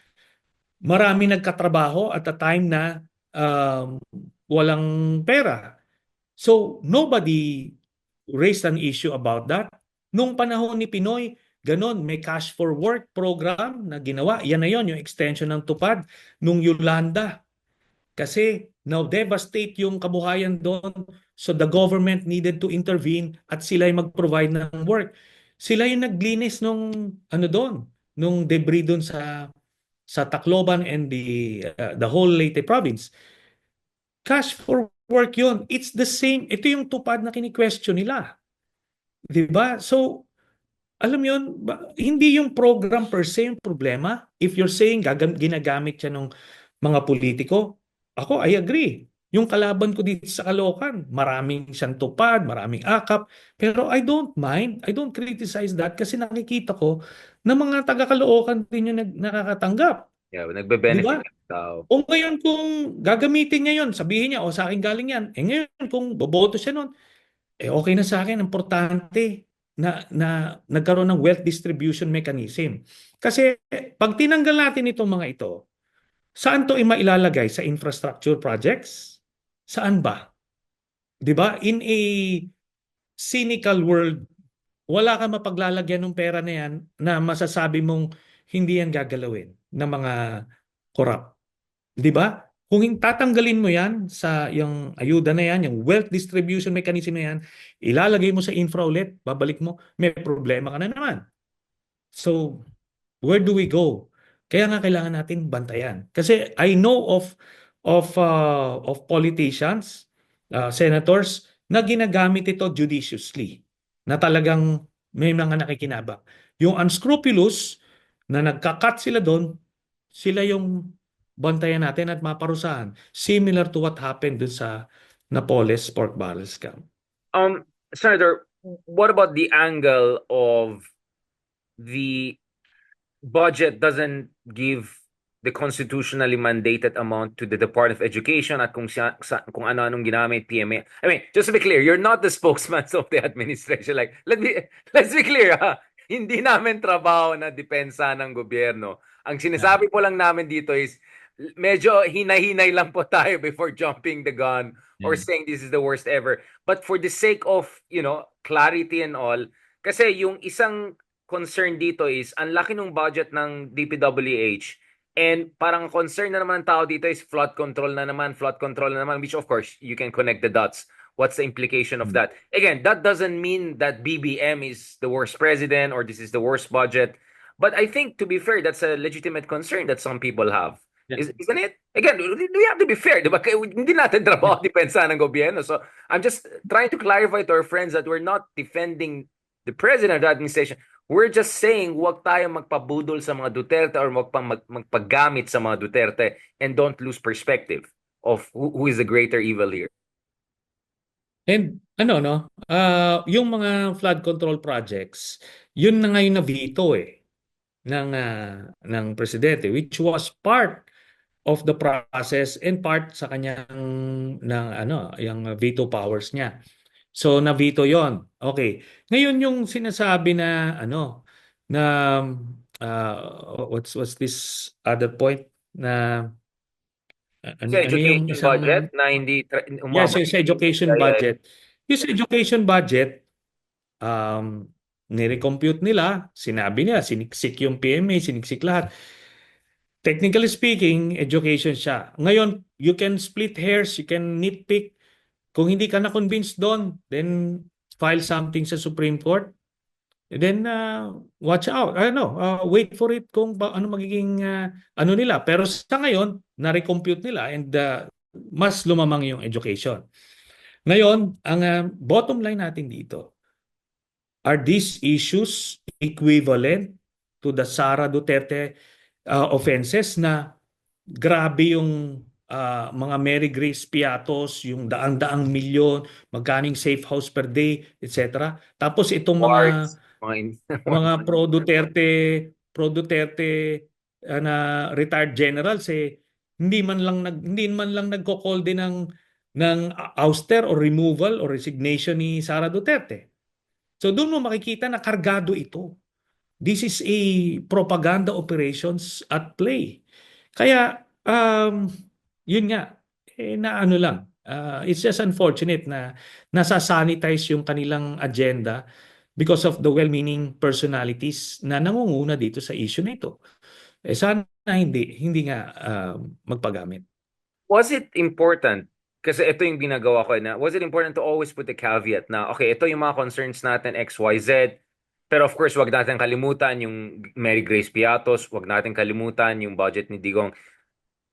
Speaker 2: Marami nagkatrabaho at the time na walang pera. So nobody raised an issue about that. Nung panahon ni Pinoy, ganon, may cash for work program na ginawa. Yan na yon, yung extension ng tupad nung Yolanda. Kasi now devastate yung kabuhayan doon. So the government needed to intervene at sila yung mag-provide ng work. Sila yung naglinis nung ano doon, nung debris doon sa Tacloban and the whole Leyte province. Cash for work yun. It's the same. Ito yung tupad na kini-question nila. 'Di ba? So alam mo yun, hindi yung program per se yung problema. If you're saying ginagamit siya ng mga politiko, ako, I agree. Yung kalaban ko dito sa Caloocan, maraming siyang tupad, maraming akap, pero I don't mind, I don't criticize that kasi nakikita ko na mga taga-Caloocan din yung nakakatanggap.
Speaker 1: Yeah,
Speaker 2: Di
Speaker 1: nagbe-benefit
Speaker 2: ba?
Speaker 1: ng tao.
Speaker 2: O ngayon kung gagamitin niya yun, sabihin niya, o sa akin galing yan. Ngayon kung boboto siya nun, okay na sa akin, importante na nagkaroon ng wealth distribution mechanism. Kasi pag tinanggal natin itong mga ito, saan to mailalagay? Sa infrastructure projects? Saan ba? 'Di ba? In a cynical world, wala kang mapaglalagyan ng pera na yan na masasabi mong hindi yan gagalawin ng mga corrupt. 'Di ba? Kung tatanggalin mo yan sa yung ayuda na yan, yung wealth distribution mechanism na yan, ilalagay mo sa infra ulit, babalik mo, may problema ka na naman. So, where do we go? Kaya nga kailangan natin bantayan. Kasi I know of politicians, senators, na ginagamit ito judiciously, na talagang may mga nakikinabang. Yung unscrupulous, na nagkakat sila doon, sila yung bantayan natin at maparusahan. Similar to what happened dun sa Napoles pork barrel scam.
Speaker 1: Senator, what about the angle of the budget doesn't give the constitutionally mandated amount to the Department of Education at kung ano-anong ginamit PMA. I mean, just to be clear, you're not the spokesman of the administration. Like, let's be clear, ha? Hindi namin trabaho na depensa ng gobyerno. Ang
Speaker 2: Yeah.
Speaker 1: sinasabi po lang namin dito is medyo hinay-hinay lang po tayo before jumping the gun or
Speaker 2: Yeah.
Speaker 1: saying this is the worst ever. But for the sake of, clarity and all, kasi yung isang concern dito is ang laki ng budget ng DPWH and parang concern na naman ng tao dito is flood control na naman, which of course you can connect the dots. What's the implication of
Speaker 2: Mm.
Speaker 1: that? Again, that doesn't mean that BBM is the worst president or this is the worst budget. But I think, to be fair, that's a legitimate concern that some people have.
Speaker 2: Yeah.
Speaker 1: Isn't it? Again, we have to be fair, di ba? Hindi natin
Speaker 2: Yeah.
Speaker 1: trabaho depensa ng gobyerno. So I'm just trying to clarify to our friends that we're not defending the president of the administration. We're just saying huwag tayo magpabudol sa mga Duterte or magpaggamit sa mga Duterte and don't lose perspective of who is the greater evil here.
Speaker 2: And ano no, yung mga flood control projects, yun na ngayon na veto ng presidente, which was part of the process and part sa kanyang ng yung veto powers niya. So na-veto 'yon. Okay. Ngayon yung sinasabi na na what's this other point na
Speaker 1: Sa
Speaker 2: ano yung
Speaker 1: education budget
Speaker 2: isang
Speaker 1: na hindi
Speaker 2: yes,
Speaker 1: umabot.
Speaker 2: yung sa education
Speaker 1: Yeah, yeah.
Speaker 2: budget. Yung sa education budget, um, nirecompute nila, sinabi nila, siniksik yung PMA, siniksik lahat. Technically speaking, education siya. Ngayon, you can split hairs, you can nitpick. Kung hindi ka na-convinced doon, then file something sa Supreme Court. Then watch out. Wait for it kung ano magiging ano nila. Pero sa ngayon, na-recompute nila and mas lumamang yung education. Ngayon, ang bottom line natin dito, are these issues equivalent to the Sara Duterte offenses na grabe yung mga Mary Grace Piatos, yung daang-daang milyon, magkaning safe house per day, etc. Tapos itong
Speaker 1: Awards, mga
Speaker 2: mga
Speaker 1: awards.
Speaker 2: pro Duterte na retired generals hindi man lang nagko-call din ng ouster or removal or resignation ni Sara Duterte. So doon mo makikita na kargado ito. This is a propaganda operations at play. Kaya yun nga na ano lang. It's just unfortunate na nasa-sanitize yung kanilang agenda because of the well-meaning personalities na nangunguna dito sa issue na ito. Sana hindi nga magpagamit.
Speaker 1: Was it important? Kasi ito yung ginagawa ko na, was it important to always put the caveat na, okay, ito yung mga concerns natin, X, Y, Z, pero of course, wag natin kalimutan yung Mary Grace Piatos, wag natin kalimutan yung budget ni Digong.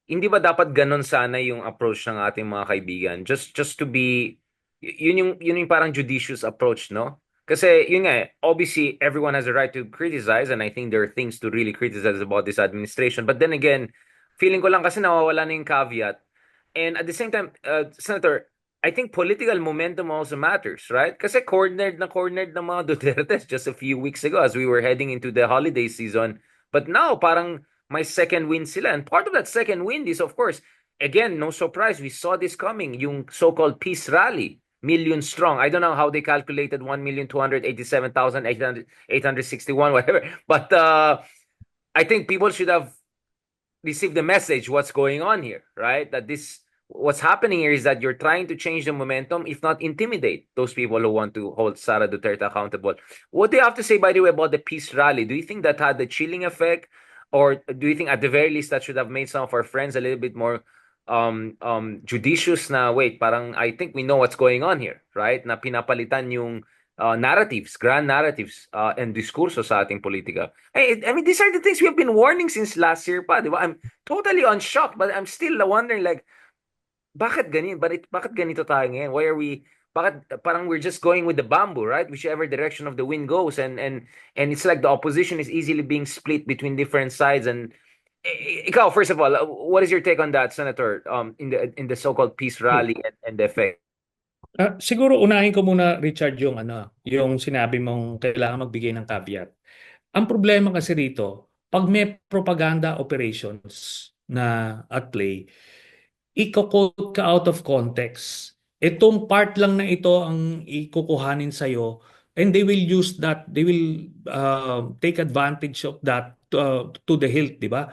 Speaker 1: Hindi ba dapat ganun sana yung approach ng ating mga kaibigan? Just to be, yun yung parang judicious approach, no? Kasi yun nga, obviously everyone has a right to criticize and I think there are things to really criticize about this administration. But then again, feeling ko lang kasi nawawala na yung caveat. And at the same time, Senator, I think political momentum also matters, right? Kasi cornered ng mga Duterte just a few weeks ago as we were heading into the holiday season. But now, parang may second wind sila. And part of that second wind is, of course, again, no surprise, we saw this coming, yung so-called peace rally, million strong. I don't know how they calculated 1,287,861, whatever. But I think people should have received the message what's going on here, right? That what's happening here is that you're trying to change the momentum, if not intimidate those people who want to hold Sara Duterte accountable. What do you have to say, by the way, about the peace rally? Do you think that had the chilling effect? Or do you think at the very least that should have made some of our friends a little bit more judicious na, wait, parang I think we know what's going on here, right? Na pinapalitan yung narratives, grand narratives, and diskurso sa ating politika. I mean, these are the things we have been warning since last year pa, di ba? I'm totally unshocked, but I'm still wondering like, bakit ganyan? Bakit ganito tayo ngayon? Why are we, bakit parang we're just going with the bamboo, right? Whichever direction of the wind goes, and it's like the opposition is easily being split between different sides. And ikaw, first of all, what is your take on that, Senator? In the so-called peace rally and the effect?
Speaker 2: Siguro unahin ko muna, Richard, yung sinabi mong kailangan magbigay ng caveat. Ang problema kasi rito, pag may propaganda operations na at play, iko-quote ka out of context. Itong part lang na ito ang ikukuhanin sa'yo, and they will use that, they will take advantage of that to the hilt, di ba?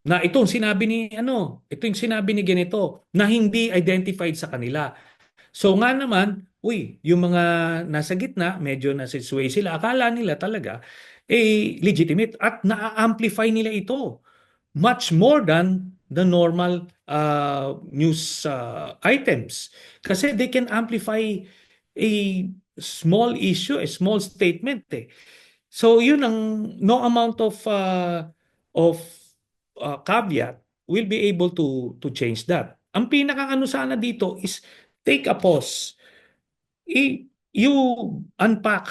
Speaker 2: Na itong sinabi ni ito yung sinabi ni ganito na hindi identified sa kanila. So nga naman, yung mga nasa gitna, medyo nasa sway sila, akala nila talaga legitimate at na-amplify nila ito much more than the normal news items. Kasi they can amplify a small issue, a small statement eh. So yun ang no amount of caveat will be able to change that. Ang pinakaano sana dito is take a pause. You unpack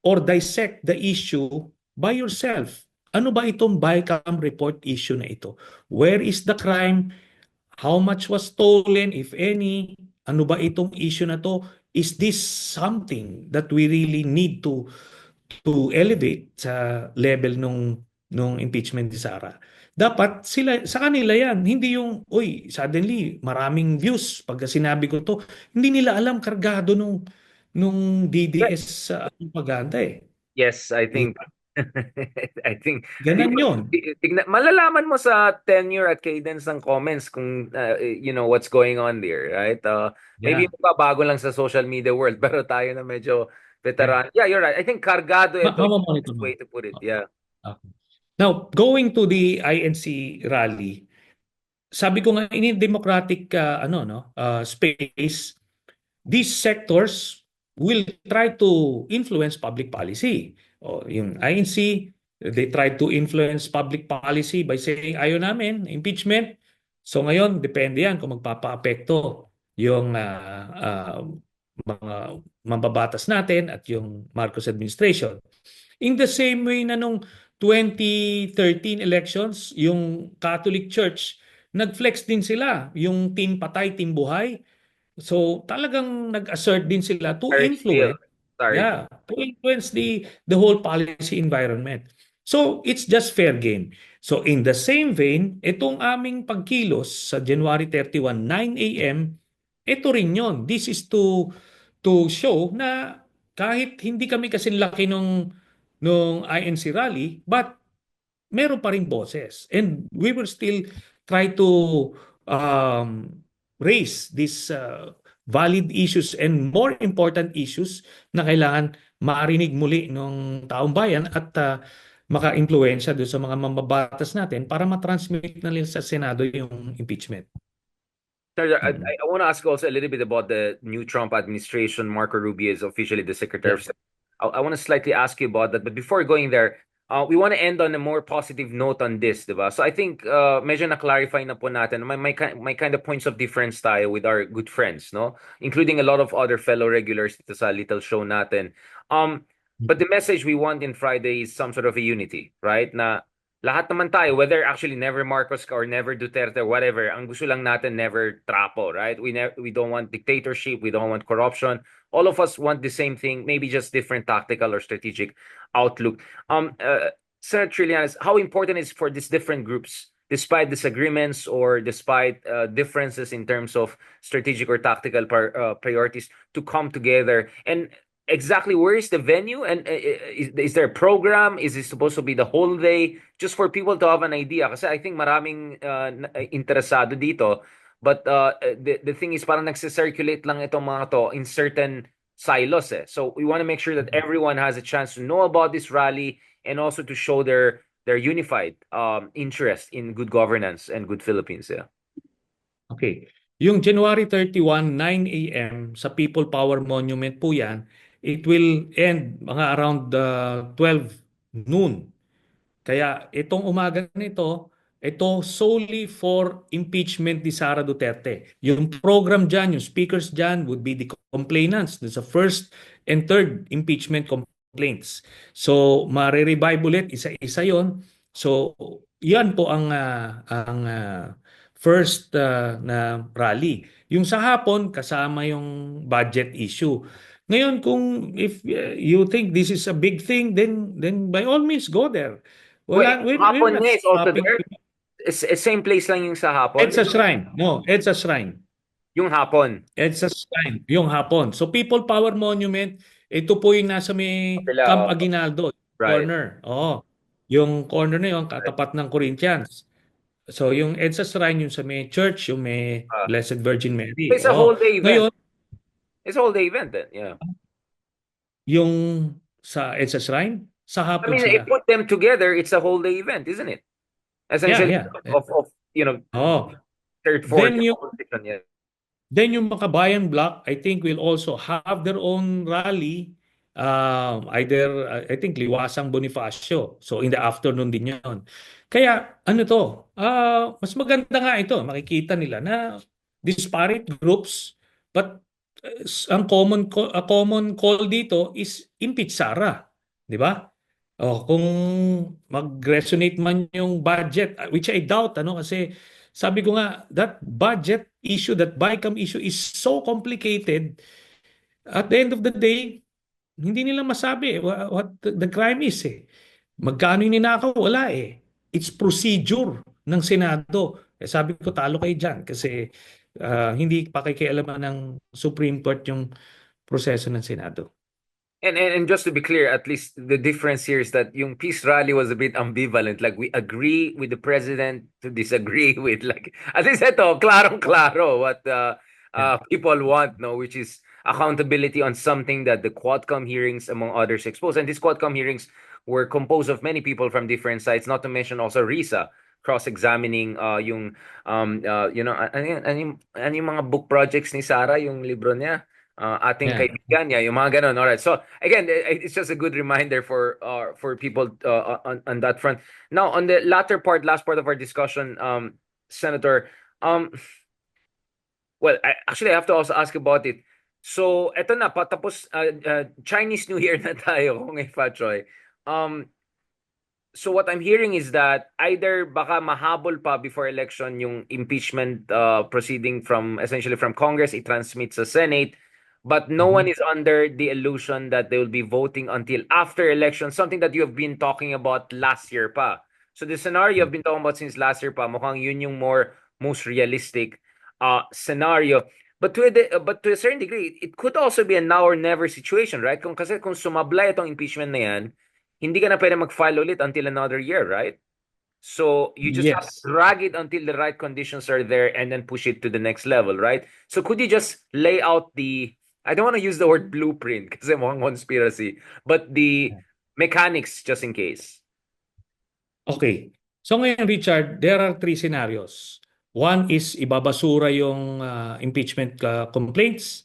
Speaker 2: or dissect the issue by yourself. Ano ba itong BICAM report issue na ito? Where is the crime? How much was stolen, if any? Ano ba itong issue na to? Is this something that we really need to elevate sa level nung impeachment ni Sara? Dapat sila sa kanila yan, hindi yung suddenly maraming views pag sinabi ko to, hindi nila alam kargado nung DDS sa propaganda eh.
Speaker 1: Yes, I
Speaker 2: Di
Speaker 1: think
Speaker 2: ba?
Speaker 1: I think
Speaker 2: Ganun yun.
Speaker 1: malalaman mo sa tenure at cadence ng comments kung what's going on there, right? Maybe
Speaker 2: Yeah.
Speaker 1: bago lang sa social media world pero tayo na medyo
Speaker 2: Yeah.
Speaker 1: veteran. Yeah, you're right. I think kargado ito yung
Speaker 2: Mamamonitor
Speaker 1: best
Speaker 2: mo.
Speaker 1: way to put it. Yeah.
Speaker 2: Okay. Now, going to the INC rally, sabi ko nga in a democratic space, these sectors will try to influence public policy. O, yung INC, they try to influence public policy by saying, ayaw namin, impeachment. So ngayon, depende yan kung magpapaapekto yung mga mambabatas natin at yung Marcos administration. In the same way na nung 2013 elections, yung Catholic Church, nag-flex din sila, yung team patay, team buhay. So talagang nag-assert din sila to
Speaker 1: Sorry, Phil.
Speaker 2: influence,
Speaker 1: Sorry.
Speaker 2: to influence the whole policy environment. So it's just fair game. So in the same vein, itong aming pagkilos sa January 31, 9 a.m., ito rin yon. This is to show na kahit hindi kami kasi laki nung INC rally, but meron pa ring boses. And we will still try to um, raise these valid issues and more important issues na kailangan marinig muli ng taong bayan at maka-impluensya doon sa mga mambabatas natin para matransmit na nila sa Senado yung impeachment.
Speaker 1: Sir,
Speaker 2: Mm.
Speaker 1: I want to ask also a little bit about the new Trump administration. Marco Rubio is officially the Secretary
Speaker 2: Yeah.
Speaker 1: of State. I want to slightly ask you about that. But before going there, we want to end on a more positive note on this, diba? So I think medyo na-clarify na po natin. May kind of points of difference tayo with our good friends, no? Including a lot of other fellow regulars dito sa little show natin. But the message we want in Friday is some sort of a unity, right? Na lahat naman tayo, whether actually never Marcos ka or never Duterte, whatever, ang gusto lang natin never trapo, right? We don't want dictatorship, we don't want corruption. All of us want the same thing, maybe just different tactical or strategic outlook. Senator Trillanes, how important is for these different groups, despite disagreements or despite differences in terms of strategic or tactical priorities, to come together? And exactly where is the venue, and is there a program? Is it supposed to be the whole day, just for people to have an idea? Kasi I think maraming interesado dito, but the thing is parang nagsi-circulate lang itong mga to in certain silos eh. So we want to make sure that everyone has a chance to know about this rally and also to show their unified interest in good governance and good Philippines. Yeah.
Speaker 2: Okay. Yung January 31, 9 a.m. sa People Power Monument po yan, it will end mga around 12 noon. Kaya itong umaga nito, ito solely for impeachment ni Sara Duterte. Yung program dyan, yung speakers dyan would be the complainants sa first and third impeachment complaints. So, mare-revive ulit, isa-isa yon. So, yan po ang first na rally. Yung sa hapon, kasama yung budget issue. Ngayon, kung if you think this is a big thing, then by all means go there.
Speaker 1: Wait,
Speaker 2: We're
Speaker 1: hapon
Speaker 2: not
Speaker 1: niya is also
Speaker 2: stopping.
Speaker 1: there? Same place lang yung sa hapon?
Speaker 2: EDSA Shrine. No, EDSA Shrine.
Speaker 1: Yung hapon.
Speaker 2: EDSA Shrine, yung hapon. So People Power Monument, ito po yung nasa may
Speaker 1: Kapila,
Speaker 2: Camp
Speaker 1: oh.
Speaker 2: Aguinaldo,
Speaker 1: Right.
Speaker 2: corner. Oo. Yung corner na yun, katapat ng Corinthians. So yung EDSA Shrine, yung sa may church, yung may
Speaker 1: Uh,
Speaker 2: Blessed Virgin Mary.
Speaker 1: it's a whole
Speaker 2: Oo.
Speaker 1: day event.
Speaker 2: Ngayon,
Speaker 1: It's a whole day event then, yeah.
Speaker 2: yung sa EDSA Shrine, sa
Speaker 1: I
Speaker 2: hapon
Speaker 1: mean, if
Speaker 2: sila.
Speaker 1: put them together, it's a whole day event, isn't it?
Speaker 2: Yeah,
Speaker 1: Essentially,
Speaker 2: yeah.
Speaker 1: of
Speaker 2: Oh.
Speaker 1: third, fourth
Speaker 2: Then yung
Speaker 1: competition, yeah.
Speaker 2: Then yung Makabayan Block, I think will also have their own rally, either, I think, Liwasang Bonifacio. So in the afternoon din yun. Kaya ano to, mas maganda nga ito, makikita nila na disparate groups, but ang common call dito is impeach Sara. Di ba? Oh, kung mag-resonate man yung budget, which I doubt, kasi sabi ko nga, that budget issue, that BICAM issue is so complicated. At the end of the day, hindi nila masabi what the crime is eh. Magkano yung ninakaw? Wala eh. It's procedure ng Senado. Sabi ko, talo kayo dyan kasi hindi pakikialaman ng Supreme Court yung proseso ng Senado.
Speaker 1: And just to be clear, at least the difference here is that yung peace rally was a bit ambivalent. Like we agree with the president to disagree with, like, at least ito, klarong-klaro what
Speaker 2: Yeah.
Speaker 1: people want, no, which is accountability on something that the Quadcom hearings, among others, exposed. And these Quadcom hearings were composed of many people from different sides, not to mention also Risa cross-examining yung ano yung mga book projects ni Sarah, yung libro niya. Ating
Speaker 2: Yeah.
Speaker 1: kaibigan niya, yung mga ganun. All right. So again, it's just a good reminder for people on that front. Now, on the last part of our discussion, Senator, well, actually, I have to also ask about it. So, eto na, patapos Chinese New Year na tayo, kung Fatchoy. So what I'm hearing is that either baka mahabol pa before election yung impeachment proceeding from essentially from Congress, i-transmit sa Senate, but no one is under the illusion that they will be voting until after election, something that you have been talking about last year pa. So the scenario you've been talking about since last year pa, mukhang yun yung most realistic scenario. But to a certain degree, it could also be a now or never situation, right? Kasi kung sumablay itong impeachment na yan, hindi ka na pwede mag-file ulit until another year, right? So you just have to
Speaker 2: Yes.
Speaker 1: drag it until the right conditions are there and then push it to the next level, right? So could you just lay out I don't want to use the word blueprint kasi mukhang conspiracy, but the mechanics just in case.
Speaker 2: Okay. So ngayon, Richard, there are three scenarios. One is ibabasura yung impeachment complaints.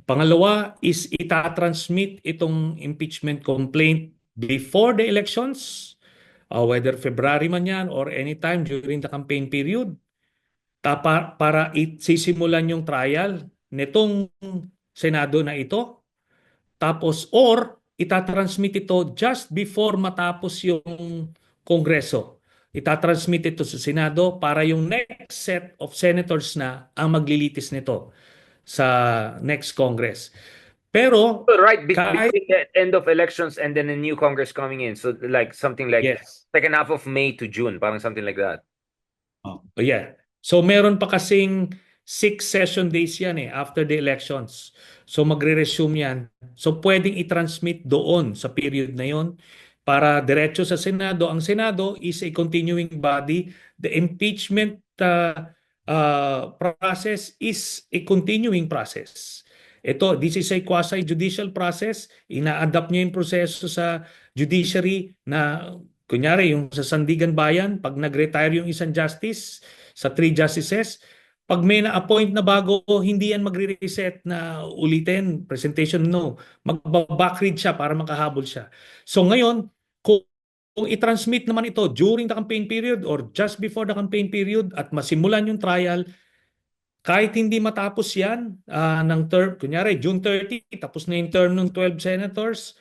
Speaker 2: Pangalawa is itatransmit itong impeachment complaint before the elections, whether February man yan or anytime during the campaign period, para sisimulan yung trial nitong Senado na ito. Tapos, or itatransmit ito just before matapos yung Kongreso. Itatransmit ito sa Senado para yung next set of senators na ang maglilitis nito sa next Congress. Pero,
Speaker 1: So right
Speaker 2: kahit,
Speaker 1: between the end of elections and then a new Congress coming in, so like something like
Speaker 2: yes.
Speaker 1: second half of May to June, parang something like that.
Speaker 2: Oh, yeah. So meron pa kasing 6 session days yan after the elections. So magre-resume yan. So pwedeng i-transmit doon sa period na yon para diretso sa Senado. Ang Senado is a continuing body. The impeachment process is a continuing process. This is a quasi-judicial process. Ina-adapt niya yung proseso sa judiciary na kunyari yung sa Sandigan Bayan, pag nag-retire yung isang justice sa 3 justices, pag may na-appoint na bago, hindi yan magre-reset na ulitin, presentation, no. Magbabackread siya para makahabol siya. So ngayon, kung i-transmit naman ito during the campaign period or just before the campaign period at masimulan yung trial, kahit hindi matapos yan ng term, kunyari June 30, tapos na yung term ng 12 senators,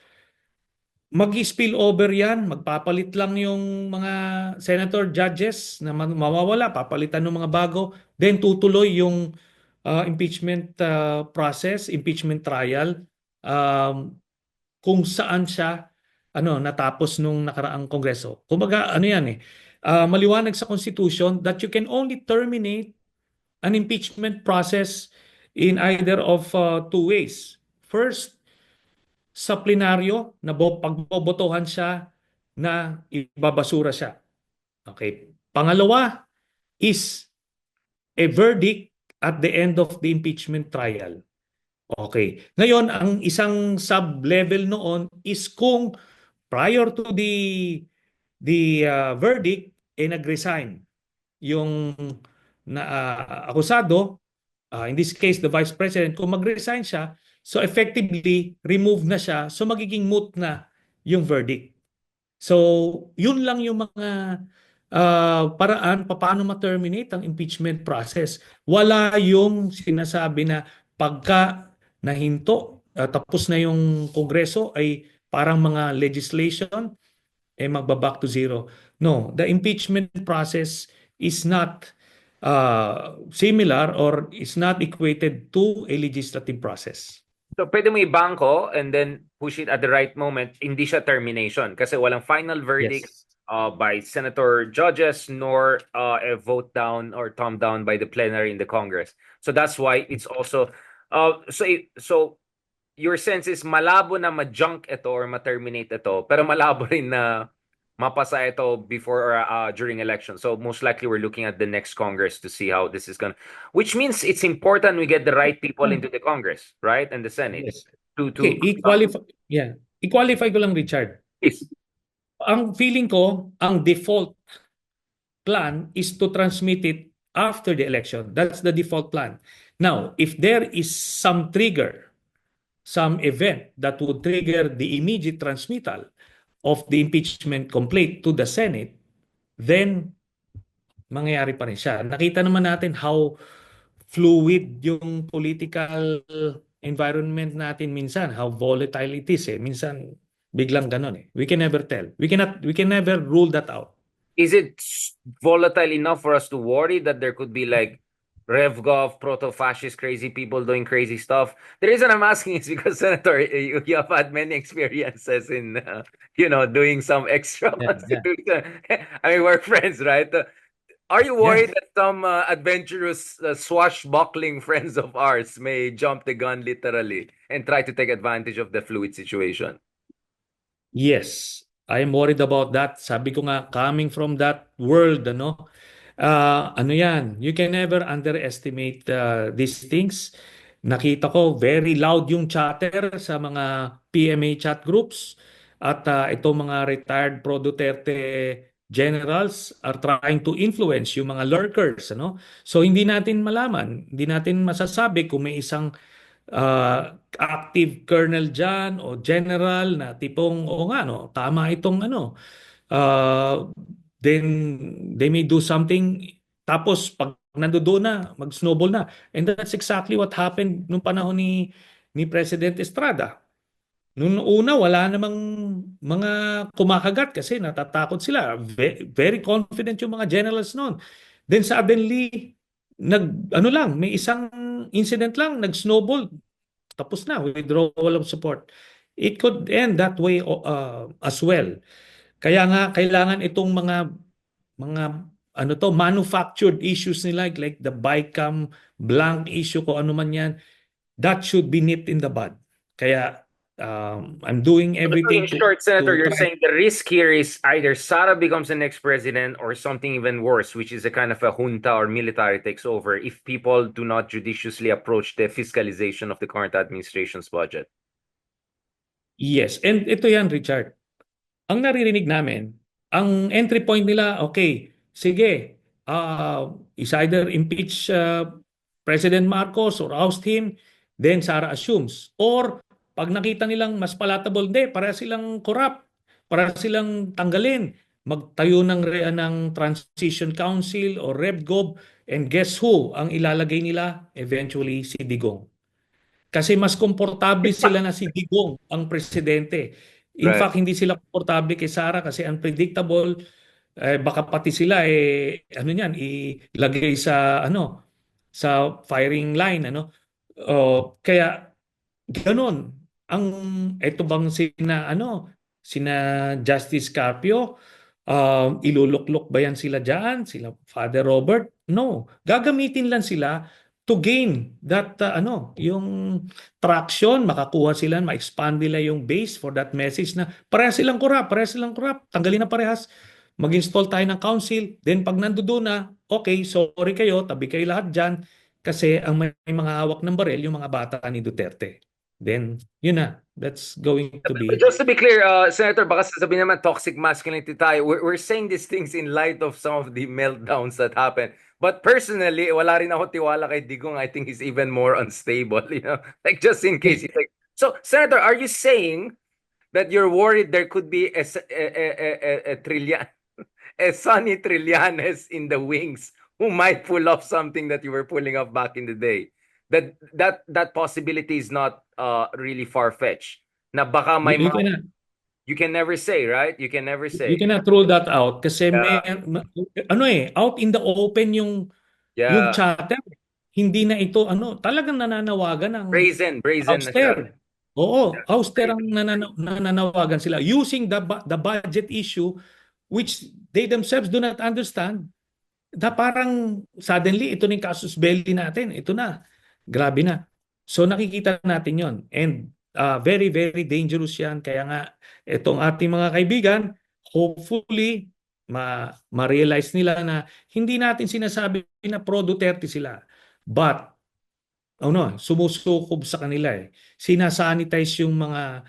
Speaker 2: Mag-spill over yan, magpapalit lang yung mga senator judges na mawawala, papalitan ng mga bago, then tutuloy yung impeachment process, impeachment trial, um, kung saan siya natapos nung nakaraang kongreso. Kumbaga ano yan maliwanag sa Constitution that you can only terminate an impeachment process in either of two ways. First, sa plenaryo na pagbobotohan siya na ibabasura siya. Okay. Pangalawa is a verdict at the end of the impeachment trial. Okay. Ngayon, ang isang sub-level noon is kung prior to the verdict, nag-resign yung akusado, in this case, the Vice President, kung mag-resign siya, so effectively, remove na siya, so magiging moot na yung verdict. So, yun lang yung mga paraan paano ma-terminate ang impeachment process. Wala yung sinasabi na pagka nahinto, tapos na yung Kongreso ay parang mga legislation, magba-back to zero. No, the impeachment process is not similar or is not equated to a legislative process.
Speaker 1: So pwede mo ibangko and then push it at the right moment, hindi siya termination kasi walang final verdict
Speaker 2: Yes.
Speaker 1: by senator judges nor a vote down or thumb down by the plenary in the Congress. So that's why it's also so your sense is malabo na ma-junk ito or ma-terminate ito pero malabo rin na mapasa ito before or during election. So most likely we're looking at the next Congress to see how this is going. Which means it's important we get the right people into the Congress, right, and the Senate
Speaker 2: Yes.
Speaker 1: to
Speaker 2: Okay, i-qualify ko lang, Richard.
Speaker 1: Yes.
Speaker 2: Ang feeling ko, ang default plan is to transmit it after the election. That's the default plan. Now, if there is some trigger, some event that would trigger the immediate transmittal of the impeachment complaint to the Senate, then mangyayari pa rin siya. Nakita naman natin how fluid yung political environment natin minsan, how volatile it is Minsan biglang ganun We can never tell. We can never rule that out.
Speaker 1: Is it volatile enough for us to worry that there could be like RevGov, proto-fascist, crazy people doing crazy stuff? The reason I'm asking is because, Senator, you have had many experiences in, doing some extra constitution. I mean, we're friends, right? Are you worried that some adventurous, swashbuckling friends of ours may jump the gun literally and try to take advantage of the fluid situation?
Speaker 2: Yes, I am worried about that. Sabi ko nga, coming from that world, ano yan, you can never underestimate these things. Nakita ko, very loud yung chatter sa mga PMA chat groups at itong mga retired pro-Duterte generals are trying to influence yung mga lurkers. So hindi natin malaman, hindi natin masasabi kung may isang active colonel dyan o general na tipong, o nga, tama itong then they may do something, tapos pag nandoon na, mag-snowball na. And that's exactly what happened nung panahon ni President Estrada. Noong una, wala namang mga kumakagat kasi natatakot sila. Very confident yung mga generals noon. Then suddenly, may isang incident lang, nag-snowball, tapos na, withdrawal of support. It could end that way as well. Kaya nga, kailangan itong mga manufactured issues nila, like the BICAM, blank issue, ko ano man yan, that should be nipped in the bud. Kaya, I'm doing everything
Speaker 1: in short, Senator, you're
Speaker 2: try.
Speaker 1: saying the risk here is either Sara becomes the next president or something even worse, which is a kind of a junta or military takes over if people do not judiciously approach the fiscalization of the current administration's budget.
Speaker 2: Yes, and ito yan, Richard. Ang naririnig namin, ang entry point nila, okay, sige, is either impeach President Marcos or oust him, then Sara assumes. Or pag nakita nilang mas palatable, hindi, para silang corrupt, para silang tanggalin, magtayo ng Transition Council or RevGov, and guess who ang ilalagay nila? Eventually, si Digong. Kasi mas komportable sila na si Digong ang presidente. In
Speaker 1: Right.
Speaker 2: fact, hindi sila komportable kay Sara kasi unpredictable. Baka pati sila ano niyan, ilagay sa firing line kaya ganun. Ang eto bang sina Justice Carpio, iluluklok ba yan sila diyan, sila Father Robert? No. Gagamitin lang sila to gain that yung traction, makakuha sila, ma-expand nila yung base for that message na parehas silang corrupt, tanggalin na parehas. Mag-install tayo ng council, then pag nandoon na, okay, sorry kayo, tabi kayo lahat dyan, kasi ang may mga hawak ng baril, yung mga bata ni Duterte. Then, yun na. That's going to
Speaker 1: But
Speaker 2: be.
Speaker 1: just to be clear, Senator, baka sasabihin naman toxic masculinity tayo. We're saying these things in light of some of the meltdowns that happen. But personally, wala rin ako tiwala kay Digong. I think he's even more unstable, like just in case. He's like, so, Senator, are you saying that you're worried there could be a trillion, a Sonny Trillanes in the wings who might pull off something that you were pulling off back in the day? That possibility is not really far-fetched. Na baka
Speaker 2: You,
Speaker 1: may
Speaker 2: you
Speaker 1: mga,
Speaker 2: cannot
Speaker 1: you can never say, right? You can never
Speaker 2: you
Speaker 1: say.
Speaker 2: cannot rule that out kasi
Speaker 1: Yeah,
Speaker 2: out in the open yung
Speaker 1: yeah.
Speaker 2: chatter. Hindi na ito talagang nananawagan ng
Speaker 1: Brazen na siya.
Speaker 2: auster. Oo,
Speaker 1: Yeah,
Speaker 2: auster ang
Speaker 1: brazen.
Speaker 2: nananawagan sila using the budget issue which they themselves do not understand. Na parang suddenly ito na yung casus belli natin. Ito na. Grabe na. So nakikita natin yon. And very, very dangerous yan. Kaya nga, itong ating mga kaibigan, hopefully, ma-realize nila na hindi natin sinasabi na pro-Duterte sila. But, sumusukob sa kanila eh. Sinasanitize yung mga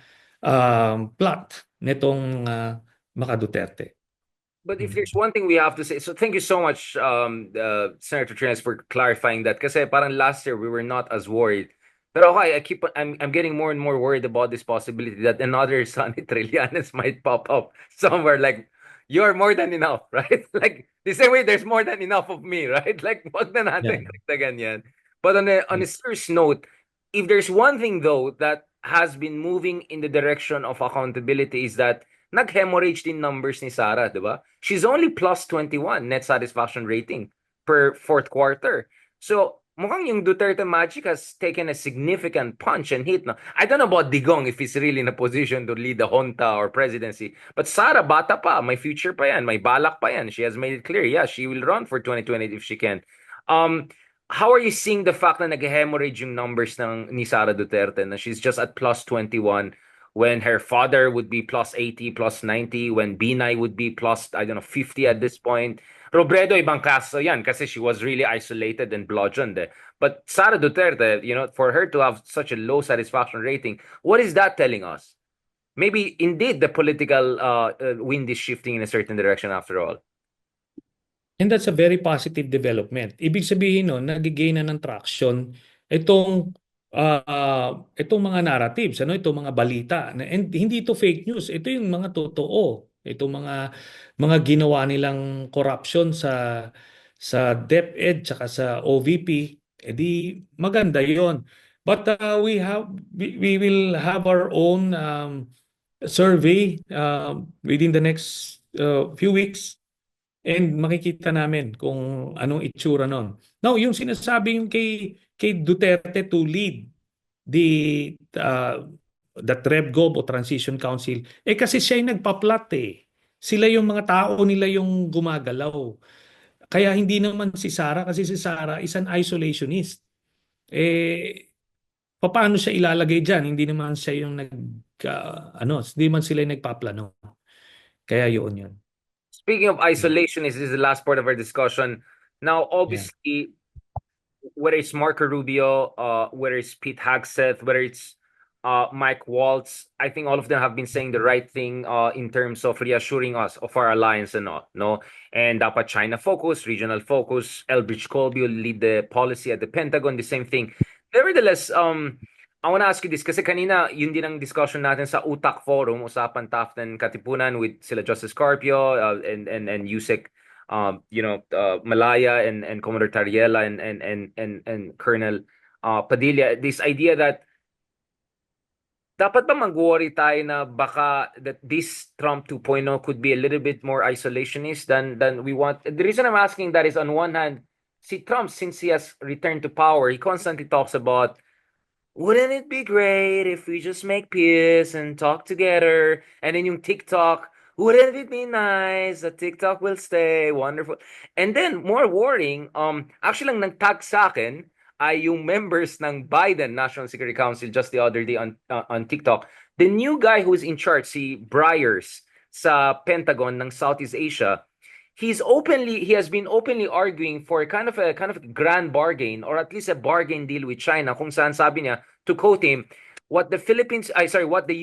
Speaker 2: plot nitong mga Duterte.
Speaker 1: But if
Speaker 2: Mm.
Speaker 1: there's one thing we have to say, so thank you so much, Senator Trinas, for clarifying that. Kasi parang last year we were not as worried. Pero okay, I'm getting more and more worried about this possibility that another Sonny Trillanes might pop up somewhere. Like, you're more than enough, right? Like the same way there's more than enough of me, right? Like, wag na
Speaker 2: Yeah.
Speaker 1: natin dagdagan yan. But on a serious note, if there's one thing though that has been moving in the direction of accountability is that nag-hemorrhage din numbers ni Sara, di ba? She's only plus 21 net satisfaction rating per fourth quarter. So, mukhang yung Duterte magic has taken a significant punch and hit. No? I don't know about Digong if he's really in a position to lead the junta or presidency. But Sara, bata pa. May future pa yan. May balak pa yan. She has made it clear. Yeah, she will run for 2020 if she can. How are you seeing the fact na nag-hemorrhage yung numbers ni Sara Duterte na she's just at plus 21 when her father would be plus 80, plus 90, when Binay would be plus, I don't know, 50 at this point. Robredo, ibang kaso yan kasi she was really isolated and bludgeoned. But Sara Duterte, for her to have such a low satisfaction rating, what is that telling us? Maybe indeed the political wind is shifting in a certain direction after all.
Speaker 2: And that's a very positive development. Ibig sabihin no, nagigain na ng traction itong mga narratives, itong mga balita. And hindi ito fake news, ito yung mga totoo. Itong mga ginawa nilang corruption sa DepEd tsaka sa OVP, edi maganda 'yon. But we will have our own survey within the next few weeks. And makikita namin kung anong itsura nun. Now, yung sinasabi yung kay Duterte to lead the that RevGov o Transition Council, kasi siya yung nagpa-plot eh. Sila yung mga tao nila yung gumagalaw. Kaya hindi naman si Sara kasi si Sara is an isolationist. Paano siya ilalagay diyan? Hindi naman siya yung hindi man sila yung nagpaplano. Kaya yun.
Speaker 1: Speaking of isolation, this is the last part of our discussion. Now,
Speaker 2: Yeah.
Speaker 1: obviously, whether it's Marco Rubio, whether it's Pete Hegseth, whether it's Mike Waltz, I think all of them have been saying the right thing in terms of reassuring us of our alliance and all, no? And dapat China focus, regional focus. Elbridge Colby will lead the policy at the Pentagon, the same thing. Nevertheless, I want to ask you this kasi kanina yun din ang discussion natin sa UTAC Forum, Usapan Taftan Katipunan with sila Justice Carpio and Yusek Malaya and Commodore Tariela and Colonel Padilla, this idea that dapat ba mag-worry tayo na baka that this Trump 2.0 could be a little bit more isolationist than we want? The reason I'm asking that is on one hand, see Trump, since he has returned to power, he constantly talks about, wouldn't it be great if we just make peace and talk together? And then yung TikTok, wouldn't it be nice that TikTok will stay wonderful? And then more worrying, actually lang nagtag sa akin ay yung members ng Biden National Security Council just the other day on TikTok. The new guy who's in charge, si Briers sa Pentagon ng Southeast Asia, he has been openly arguing for kind of a grand bargain, or at least a bargain deal with China, kung saan sabi niya, to quote him, what the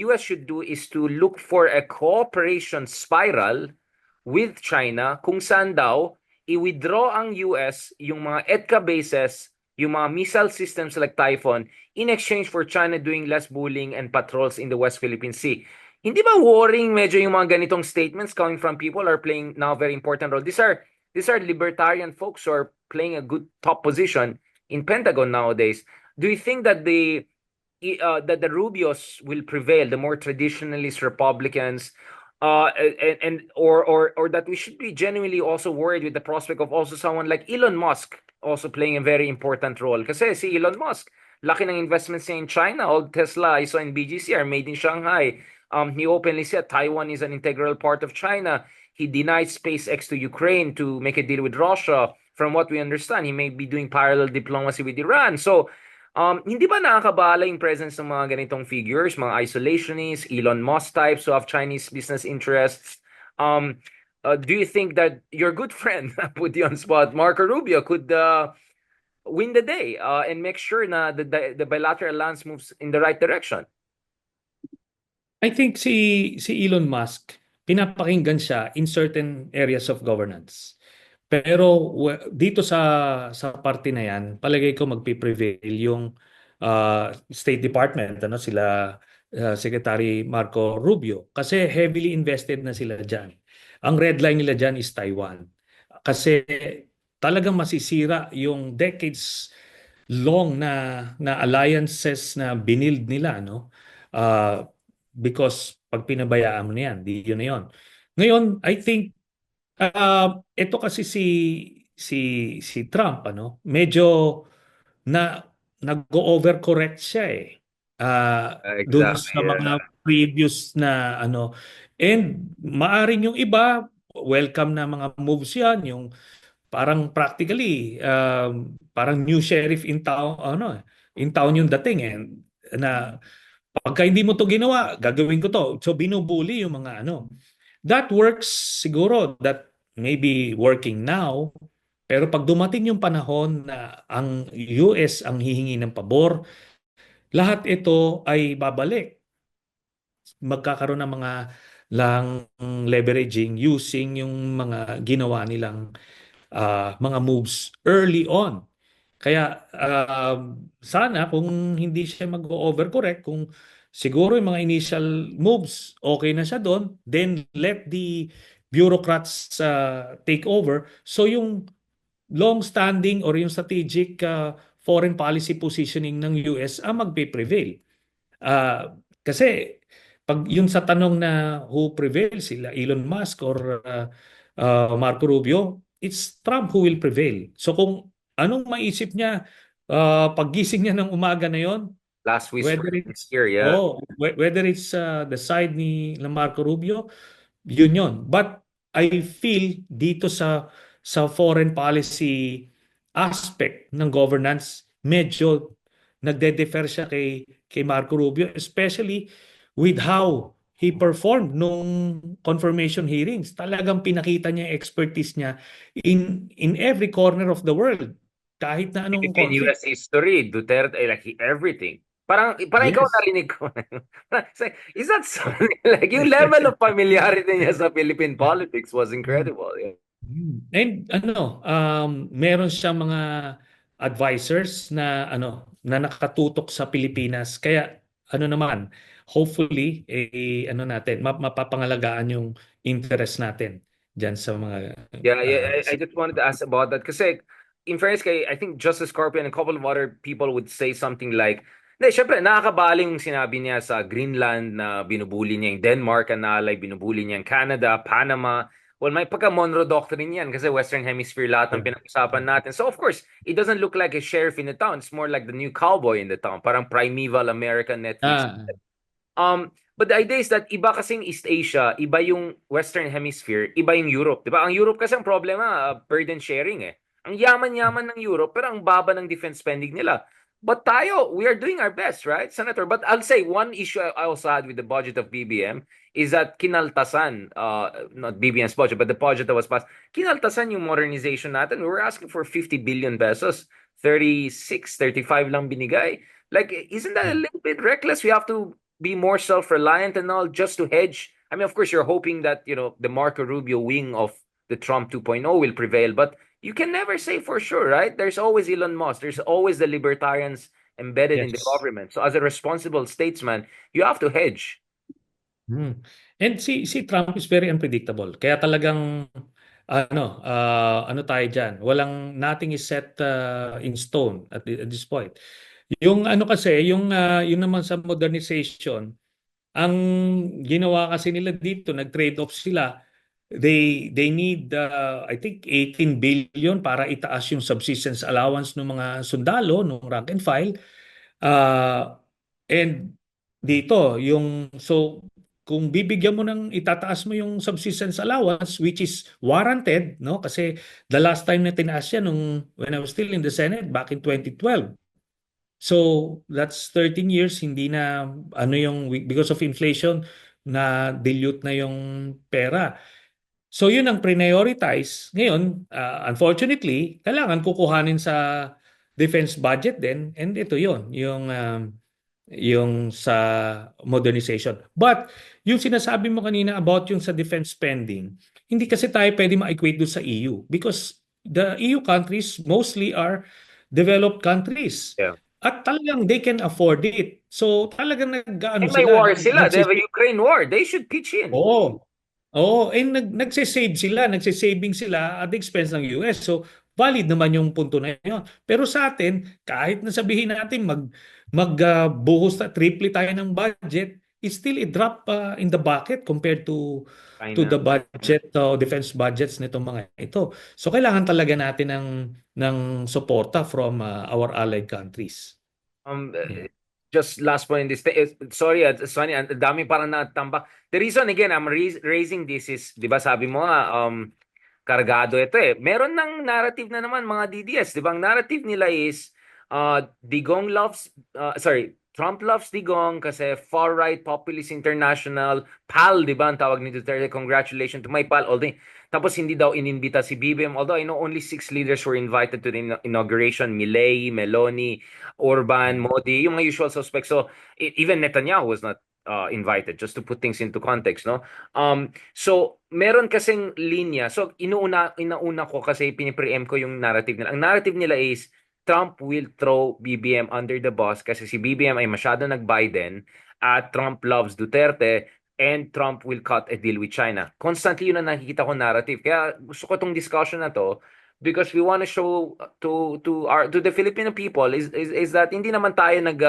Speaker 1: US should do is to look for a cooperation spiral with China, kung saan daw i-withdraw ang US yung mga EDCA bases, yung mga missile systems like Typhoon, in exchange for China doing less bullying and patrols in the West Philippine Sea. Hindi ba worrying medyo yung mga ganitong statements coming from people are playing now a very important role? These are libertarian folks who are playing a good top position in Pentagon nowadays. Do you think that the Rubios will prevail, the more traditionalist Republicans, or that we should be genuinely also worried with the prospect of also someone like Elon Musk also playing a very important role? Kasi si Elon Musk, laki ng investments niya in China. All Tesla I saw in BGC are made in Shanghai. He openly said Taiwan is an integral part of China. He denied SpaceX to Ukraine to make a deal with Russia. From what we understand, he may be doing parallel diplomacy with Iran. So, hindi ba nakakabala yung presence ng mga ganitong figures, mga isolationists, Elon Musk types who have Chinese business interests? Do you think that your good friend, put you on spot, Marco Rubio, could win the day and make sure na the bilateral alliance moves in the right direction?
Speaker 2: I think si Elon Musk, pinapakinggan siya in certain areas of governance. Pero dito sa parte na yan, palagay ko magpi-prevail yung State Department, sila Secretary Marco Rubio, kasi heavily invested na sila diyan. Ang red line nila diyan is Taiwan. Kasi talagang masisira yung decades long na alliances na binild nila, no? Because pag pinabayaan mo na yan, di yun na yun. Ngayon, I think ito kasi si Trump, medyo na nag-overcorrect siya eh. Doon sa
Speaker 1: Exactly.
Speaker 2: mga previous na and maaring yung iba welcome na mga moves yan, yung parang practically parang new sheriff in town, in town yung dating eh, na pagka hindi mo to ginawa, gagawin ko to. So binubuli yung mga That works siguro, that may be working now. Pero pag dumating yung panahon na ang US ang hihingi ng pabor, lahat ito ay babalik. Magkakaroon ng mga lang leveraging using yung mga ginawa nilang mga moves early on. Kaya sana kung hindi siya mag-overcorrect, kung siguro yung mga initial moves okay na siya doon, then let the bureaucrats take over. So yung long-standing or yung strategic foreign policy positioning ng US ang magpe-prevail. Kasi pag yun sa tanong na who prevails, sila Elon Musk or Marco Rubio, it's Trump who will prevail. So kung anong maisip niya paggising niya ng umaga na yon,
Speaker 1: Last
Speaker 2: whether
Speaker 1: whisper
Speaker 2: it's
Speaker 1: this year, yeah.
Speaker 2: whether it's the side ni Marco Rubio, yun. But I feel dito sa foreign policy aspect ng governance, medyo nagde-defer siya kay Marco Rubio, especially with how he performed nung confirmation hearings. Talagang pinakita niya yung expertise niya in every corner of the world. Kahit na anong
Speaker 1: Philippine US
Speaker 2: conflict.
Speaker 1: history, Duterte, like everything. Parang ikaw
Speaker 2: Yes.
Speaker 1: narinig ko. Is that something like yung level of familiarity niya sa Philippine politics was incredible. Yeah.
Speaker 2: And meron siyang mga advisors na nakatutok sa Pilipinas. Kaya naman, hopefully natin mapapangalagaan yung interest natin diyan sa mga
Speaker 1: Yeah, I just wanted to ask about that kasi in fairness, I think Justice Carpio and a couple of other people would say something like Hindi, syempre, nakakabaling yung sinabi niya sa Greenland na binubuli niya yung Denmark ang naalay, binubuli niya yung Canada, Panama. Well, may pagka-Monroe Doctrine yan kasi Western Hemisphere lahat ng pinag-usapan natin. So, of course, it doesn't look like a sheriff in the town. It's more like the new cowboy in the town. Parang primeval American Netflix.
Speaker 2: Ah,
Speaker 1: But the idea is that iba kasing East Asia, iba yung Western Hemisphere, iba yung Europe. Di ba? Ang Europe kasi ang problema, burden sharing eh. Ang yaman-yaman ng Europe, pero ang baba ng defense spending nila. But tayo, we are doing our best, right, Senator? But I'll say one issue I also had with the budget of BBM is that kinaltasan, not BBM's budget, but the budget that was passed, kinaltasan yung modernization natin. We were asking for 50 billion pesos. 36, 35 lang binigay. Like, isn't that a
Speaker 2: yeah.
Speaker 1: little bit reckless? We have to be more self-reliant and all just to hedge. I mean, of course, you're hoping that, the Marco Rubio wing of the Trump 2.0 will prevail, but you can never say for sure, right? There's always Elon Musk. There's always the libertarians embedded in the
Speaker 2: Yes.
Speaker 1: government. So as a responsible statesman, you have to hedge.
Speaker 2: Hmm. And si Trump is very unpredictable. Kaya talagang ano tayo diyan. Nothing is set in stone at this point. Yung ano kasi, yung naman sa modernization, ang ginawa kasi nila dito, nag-trade-off sila. They need I think 18 billion para itaas yung subsistence allowance ng mga sundalo, ng rank and file. And dito, kung bibigyan mo itataas mo yung subsistence allowance which is warranted, no? Kasi the last time na tinaas yan when I was still in the Senate back in 2012. So that's 13 years hindi na because of inflation na dilute na yung pera. So yun ang prioritize. Ngayon, unfortunately, kailangan kukuhanin sa defense budget din and ito yun, yung sa modernization. But yung sinasabi mo kanina about yung sa defense spending, hindi kasi tayo pwede ma-equate doon sa EU because the EU countries mostly are developed countries.
Speaker 1: Yeah.
Speaker 2: At talagang they can afford it. So talagang nag-ano
Speaker 1: And may
Speaker 2: sila,
Speaker 1: war sila. They have a Ukraine war. They should pitch in.
Speaker 2: Oo. Oo, nagse-save sila, nagse-saving sila at the expense ng US. So, valid naman yung punto na yun. Pero sa atin, kahit na sabihin natin magbuhos na triple tayo ng budget, it's still a drop in the bucket compared to
Speaker 1: China.
Speaker 2: the budget defense budgets nitong mga ito. So, kailangan talaga natin ng suporta from our allied countries.
Speaker 1: Um,
Speaker 2: Yeah.
Speaker 1: just last point in this. Sorry, Sonny, ang dami parang natambak. The reason again I'm raising this is, 'di ba sabi mo nga kargado ito eh. Meron ng narrative na naman mga DDS, 'di ba? Ang narrative nila is Digong loves Trump loves Digong kasi far-right populist international pal, 'di ba? Ang tawag ni Duterte, congratulations to my pal. Although tapos hindi daw inimbita si BBM. Although I know only 6 leaders were invited to the inauguration. Milei, Meloni, Orban, Modi, yung mga usual suspects. So even Netanyahu was not invited, just to put things into context, no? So meron kasing linya. So inauna ko kasi pinipreempt ko yung narrative nila. Ang narrative nila is Trump will throw BBM under the bus kasi si BBM ay masyado nag-Biden at Trump loves Duterte and Trump will cut a deal with China. Constantly yun ang nakikita ko narrative. Kaya gusto ko tong discussion na to because we want to show to the Filipino people is that hindi naman tayo nag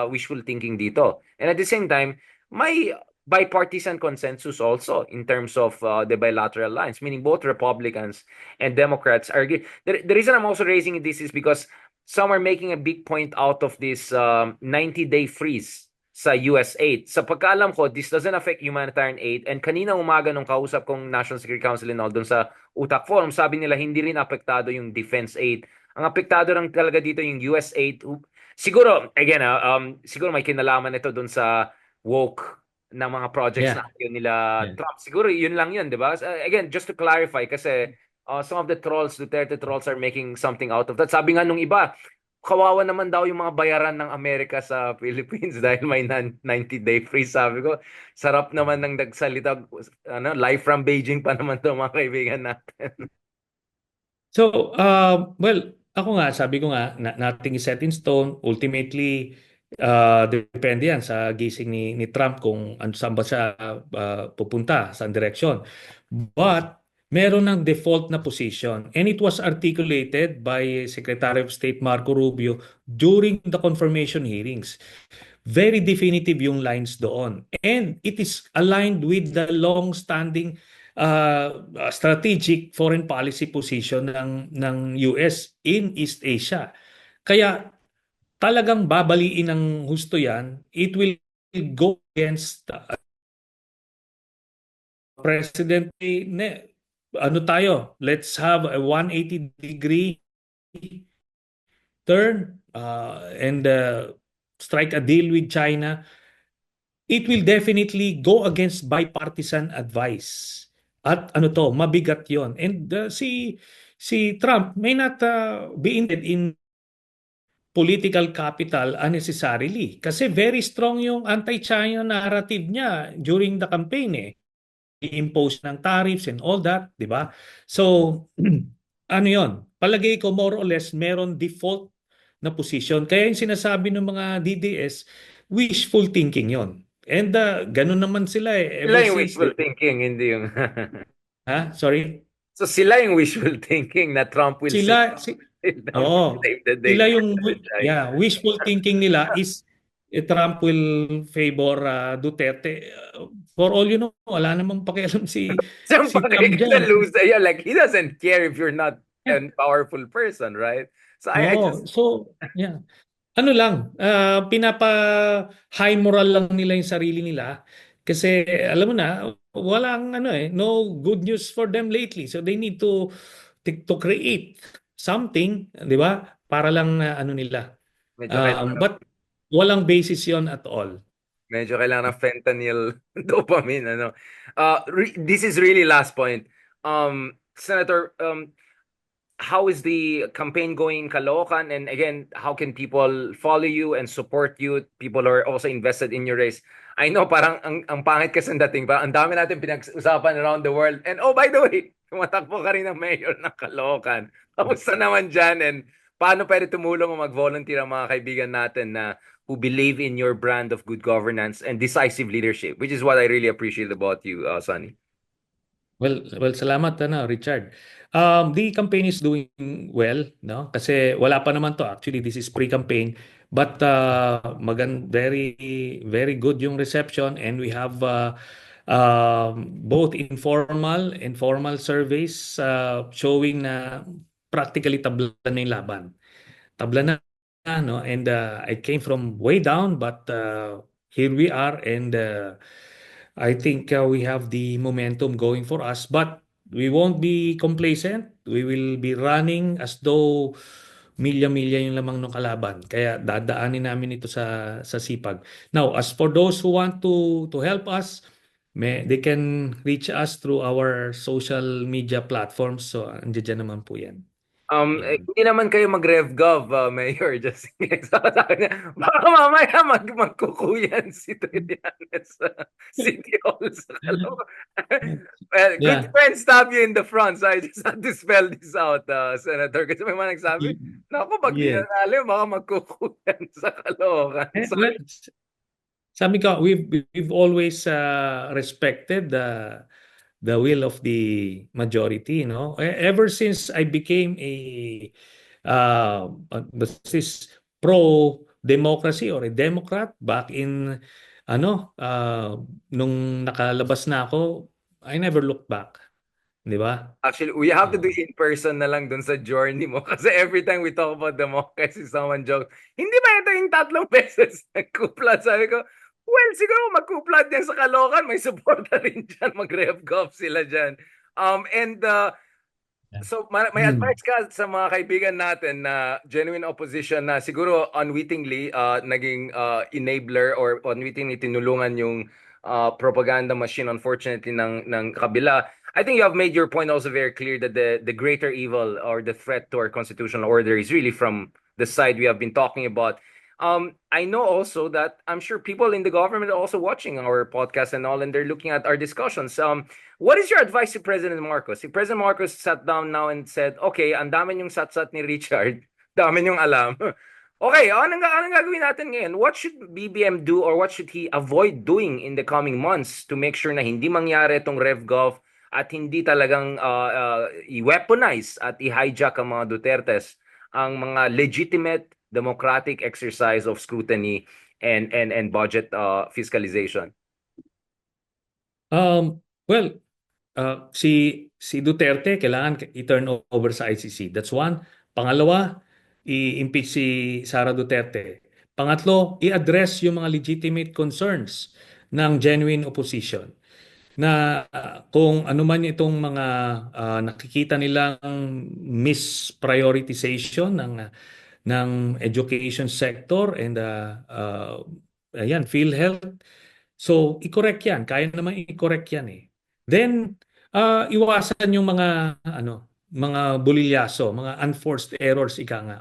Speaker 1: wishful thinking dito. And at the same time, may bipartisan consensus also in terms of the bilateral lines, meaning both Republicans and Democrats are the reason I'm also raising this is because some are making a big point out of this 90-day freeze sa US aid. Sa pagkaalam ko, this doesn't affect humanitarian aid. And kanina umaga nung kausap kong National Security Council and all dun sa UTAC Forum, sabi nila hindi rin apektado yung defense aid. Ang apektado lang talaga dito yung US aid. Siguro, again, siguro may kinalaman ito dun sa woke na mga projects
Speaker 2: Yeah.
Speaker 1: na yun nila
Speaker 2: Yeah.
Speaker 1: Trump. Siguro yun lang yun, di ba? Again, just to clarify, kasi some of the trolls, Duterte trolls are making something out of that. Sabi nga nung iba, kawawa naman daw yung mga bayaran ng Amerika sa Philippines dahil may 90-day freeze. Sabi ko, sarap naman ng nagsalita. Live from Beijing pa naman to mga kaibigan natin.
Speaker 2: So, well, ako nga, sabi ko nga, nothing is set in stone. Ultimately, depende yan sa gising ni Trump kung saan ba siya pupunta, saan direksyon. But, meron ng default na position. And it was articulated by Secretary of State Marco Rubio during the confirmation hearings. Very definitive yung lines doon. And it is aligned with the long-standing strategic foreign policy position ng US in East Asia. Kaya talagang babaliin ng husto yan. It will go against President ano tayo, let's have a 180-degree turn and strike a deal with China. It will definitely go against bipartisan advice. At ano to, mabigat yon. And si Trump may not be interested in political capital unnecessarily kasi very strong yung anti-China narrative niya during the campaign i-impose ng tariffs and all that, di ba? So, ano yon? Palagay ko more or less meron default na position. Kaya yung sinasabi ng mga DDS, wishful thinking yon. And ganun naman sila
Speaker 1: Sila
Speaker 2: ever
Speaker 1: yung
Speaker 2: since.
Speaker 1: wishful thinking, hindi yung...
Speaker 2: Ha? Sorry?
Speaker 1: So sila yung wishful thinking na Trump will
Speaker 2: Sila, Oo.
Speaker 1: save the day
Speaker 2: Sila
Speaker 1: for
Speaker 2: yung
Speaker 1: China.
Speaker 2: wishful thinking nila is Trump will favor Duterte. For all you know, wala namang pakialam
Speaker 1: Siyang
Speaker 2: si Trump
Speaker 1: sa
Speaker 2: diyan.
Speaker 1: loser. Yeah, like he doesn't care if you're not a powerful person, right? So I just...
Speaker 2: So, yeah. Ano lang, pinapa-high moral lang nila yung sarili nila kasi alam mo na, walang no good news for them lately. So they need to create something, 'di ba? Para lang ano nila.
Speaker 1: medyo kailangan
Speaker 2: But walang basis 'yon at all.
Speaker 1: medyo kailangan ng fentanyl dopamine ano. This is really last point. Senator, how is the campaign going in Caloocan? And again, how can people follow you and support you? People are also invested in your race. I know parang ang pangit kasi dating pa. Ang dami natin pinag-usapan around the world. And oh, by the way, tumatakbo ka rin ng mayor ng Caloocan. Kamusta naman dyan? And paano pwede tumulong o mag-volunteer ang mga kaibigan natin na who believe in your brand of good governance and decisive leadership, which is what I really appreciate about you, Sonny.
Speaker 2: Well, salamat Richard. The campaign is doing well, no? Kasi wala pa naman to. Actually, this is pre-campaign, but very very good yung reception, and we have both informal and formal surveys showing na practically tabla na yung laban. Tabla na, no? And I came from way down, but here we are, and I think we have the momentum going for us, but we won't be complacent. We will be running as though milya-milya yung lamang ng kalaban. Kaya dadaanin namin ito sa sipag. Now, as for those who want to help us, they can reach us through our social media platforms. So, andiyan naman po yan.
Speaker 1: Hindi naman kayo mag-RevGov, Mayor, just in case. Sabi niya, baka mamaya magkukuyan si Trillanes sa City Hall sa Caloocan. Well, good friend stab you in the front, so I just had to spell this out, Senator. Kasi may mga nagsabi, naku, pag dinanalo, baka magkukuyan sa Caloocan.
Speaker 2: Sabi ko, we've always respected the will of the majority, no? Ever since I became this pro-democracy or a Democrat back in nung nakalabas na ako, I never looked back. Di ba?
Speaker 1: Actually, we have to do in person na lang dun sa journey mo. Kasi every time we talk about democracy, someone joke, hindi ba ito yung 3 beses nagkuplat? Sabi ko, well, siguro magkuplat yan sa Caloocan. May supporta rin dyan. Mag-RevGov sila dyan. So may advice ka sa mga kaibigan natin na genuine opposition na siguro unwittingly naging enabler or unwittingly tinulungan yung propaganda machine, unfortunately, ng kabila. I think you have made your point also very clear that the greater evil or the threat to our constitutional order is really from the side we have been talking about. I know also that I'm sure people in the government are also watching our podcast and all, and they're looking at our discussions. What is your advice to President Marcos? If President Marcos sat down now and said, okay, ang dami yung satsat ni Richard, dami yung alam. Okay, anong gagawin natin ngayon? What should BBM do or what should he avoid doing in the coming months to make sure na hindi mangyari itong RevGov at hindi talagang i-weaponize at i-hijack ang mga Dutertes ang mga legitimate democratic exercise of scrutiny and budget fiscalization.
Speaker 2: Well, si Duterte kailangan i-turn over sa ICC. That's one. Pangalawa, i-impeach si Sara Duterte. Pangatlo, i-address yung mga legitimate concerns ng genuine opposition na kung ano man itong mga nakikita nilang misprioritization ng education sector and ayan, PhilHealth. So, i-correct yan. Kaya naman i-correct yan eh. Then, iwasan yung mga bulilyaso, mga unforced errors, ika nga.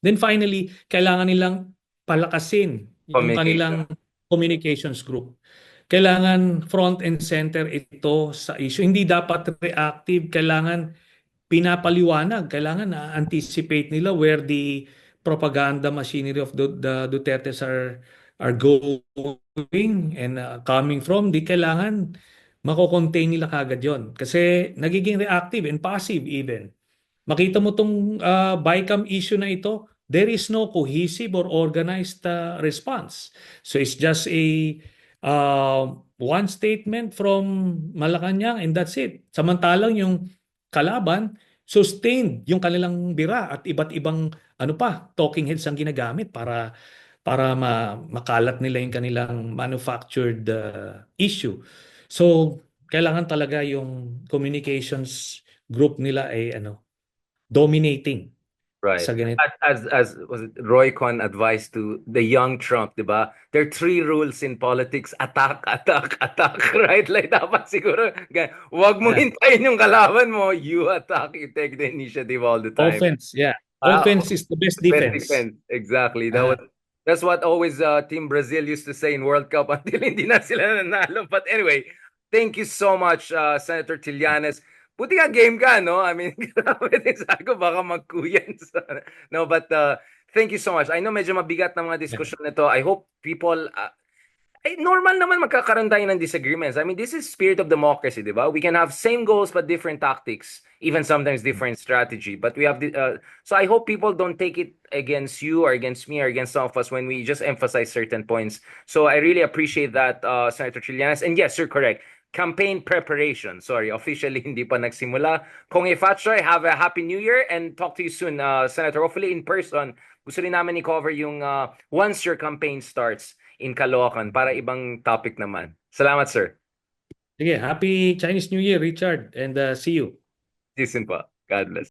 Speaker 2: Then finally, kailangan nilang palakasin yung
Speaker 1: Communication.
Speaker 2: kanilang communications group. Kailangan front and center ito sa issue. Hindi dapat reactive. Kailangan pinapaliwanag. Kailangan na-anticipate nila where the propaganda machinery of the Dutertes are going and coming from. Di kailangan mako-contain nila kagad yon. Kasi nagiging reactive and passive even. Makita mo tong BICAM issue na ito, there is no cohesive or organized response. So it's just a one statement from Malacanang and that's it. Samantalang yung kalaban, sustained yung kanilang bira at iba't ibang talking heads ang ginagamit para makalat nila yung kanilang manufactured issue. So, kailangan talaga yung communications group nila ay dominating
Speaker 1: Right.
Speaker 2: sa ganito.
Speaker 1: As was it Roy Con advised to the young Trump, 'di ba? There are three rules in politics: attack, attack, attack, right? Like dapat siguro wag mo
Speaker 2: Yeah.
Speaker 1: hintayin yung kalaban mo, you attack, you take the initiative all the time.
Speaker 2: Offense, yeah.
Speaker 1: Ah,
Speaker 2: Offense is the best
Speaker 1: best
Speaker 2: defense.
Speaker 1: defense. Exactly.
Speaker 2: Ah,
Speaker 1: That's what always Team Brazil used to say in World Cup until hindi na sila nanalo. But anyway, thank you so much, Senator Trillanes. Buti nga game ka, no? I mean, grabe din sabi ko, baka magkuyan. No, but thank you so much. I know medyo mabigat na mga
Speaker 2: yeah.
Speaker 1: diskusyon nito. I hope people normal naman magkakaroon tayo ng disagreements. I mean, this is spirit of democracy, di ba? We can have same goals but different tactics, even sometimes different strategy. But we have so I hope people don't take it against you or against me or against some of us when we just emphasize certain points. So I really appreciate that, Senator Trillanes. And yes, you're correct. Campaign preparation. Sorry, officially hindi pa nagsimula. Kung Fatsoy, have a happy new year and talk to you soon, Senator. Hopefully in person. Gusto rin namin i-cover yung once your campaign starts in Caloocan para ibang topic naman. Salamat, sir.
Speaker 2: Sige, happy Chinese New Year, Richard, and see you.
Speaker 1: See you soon po. God bless.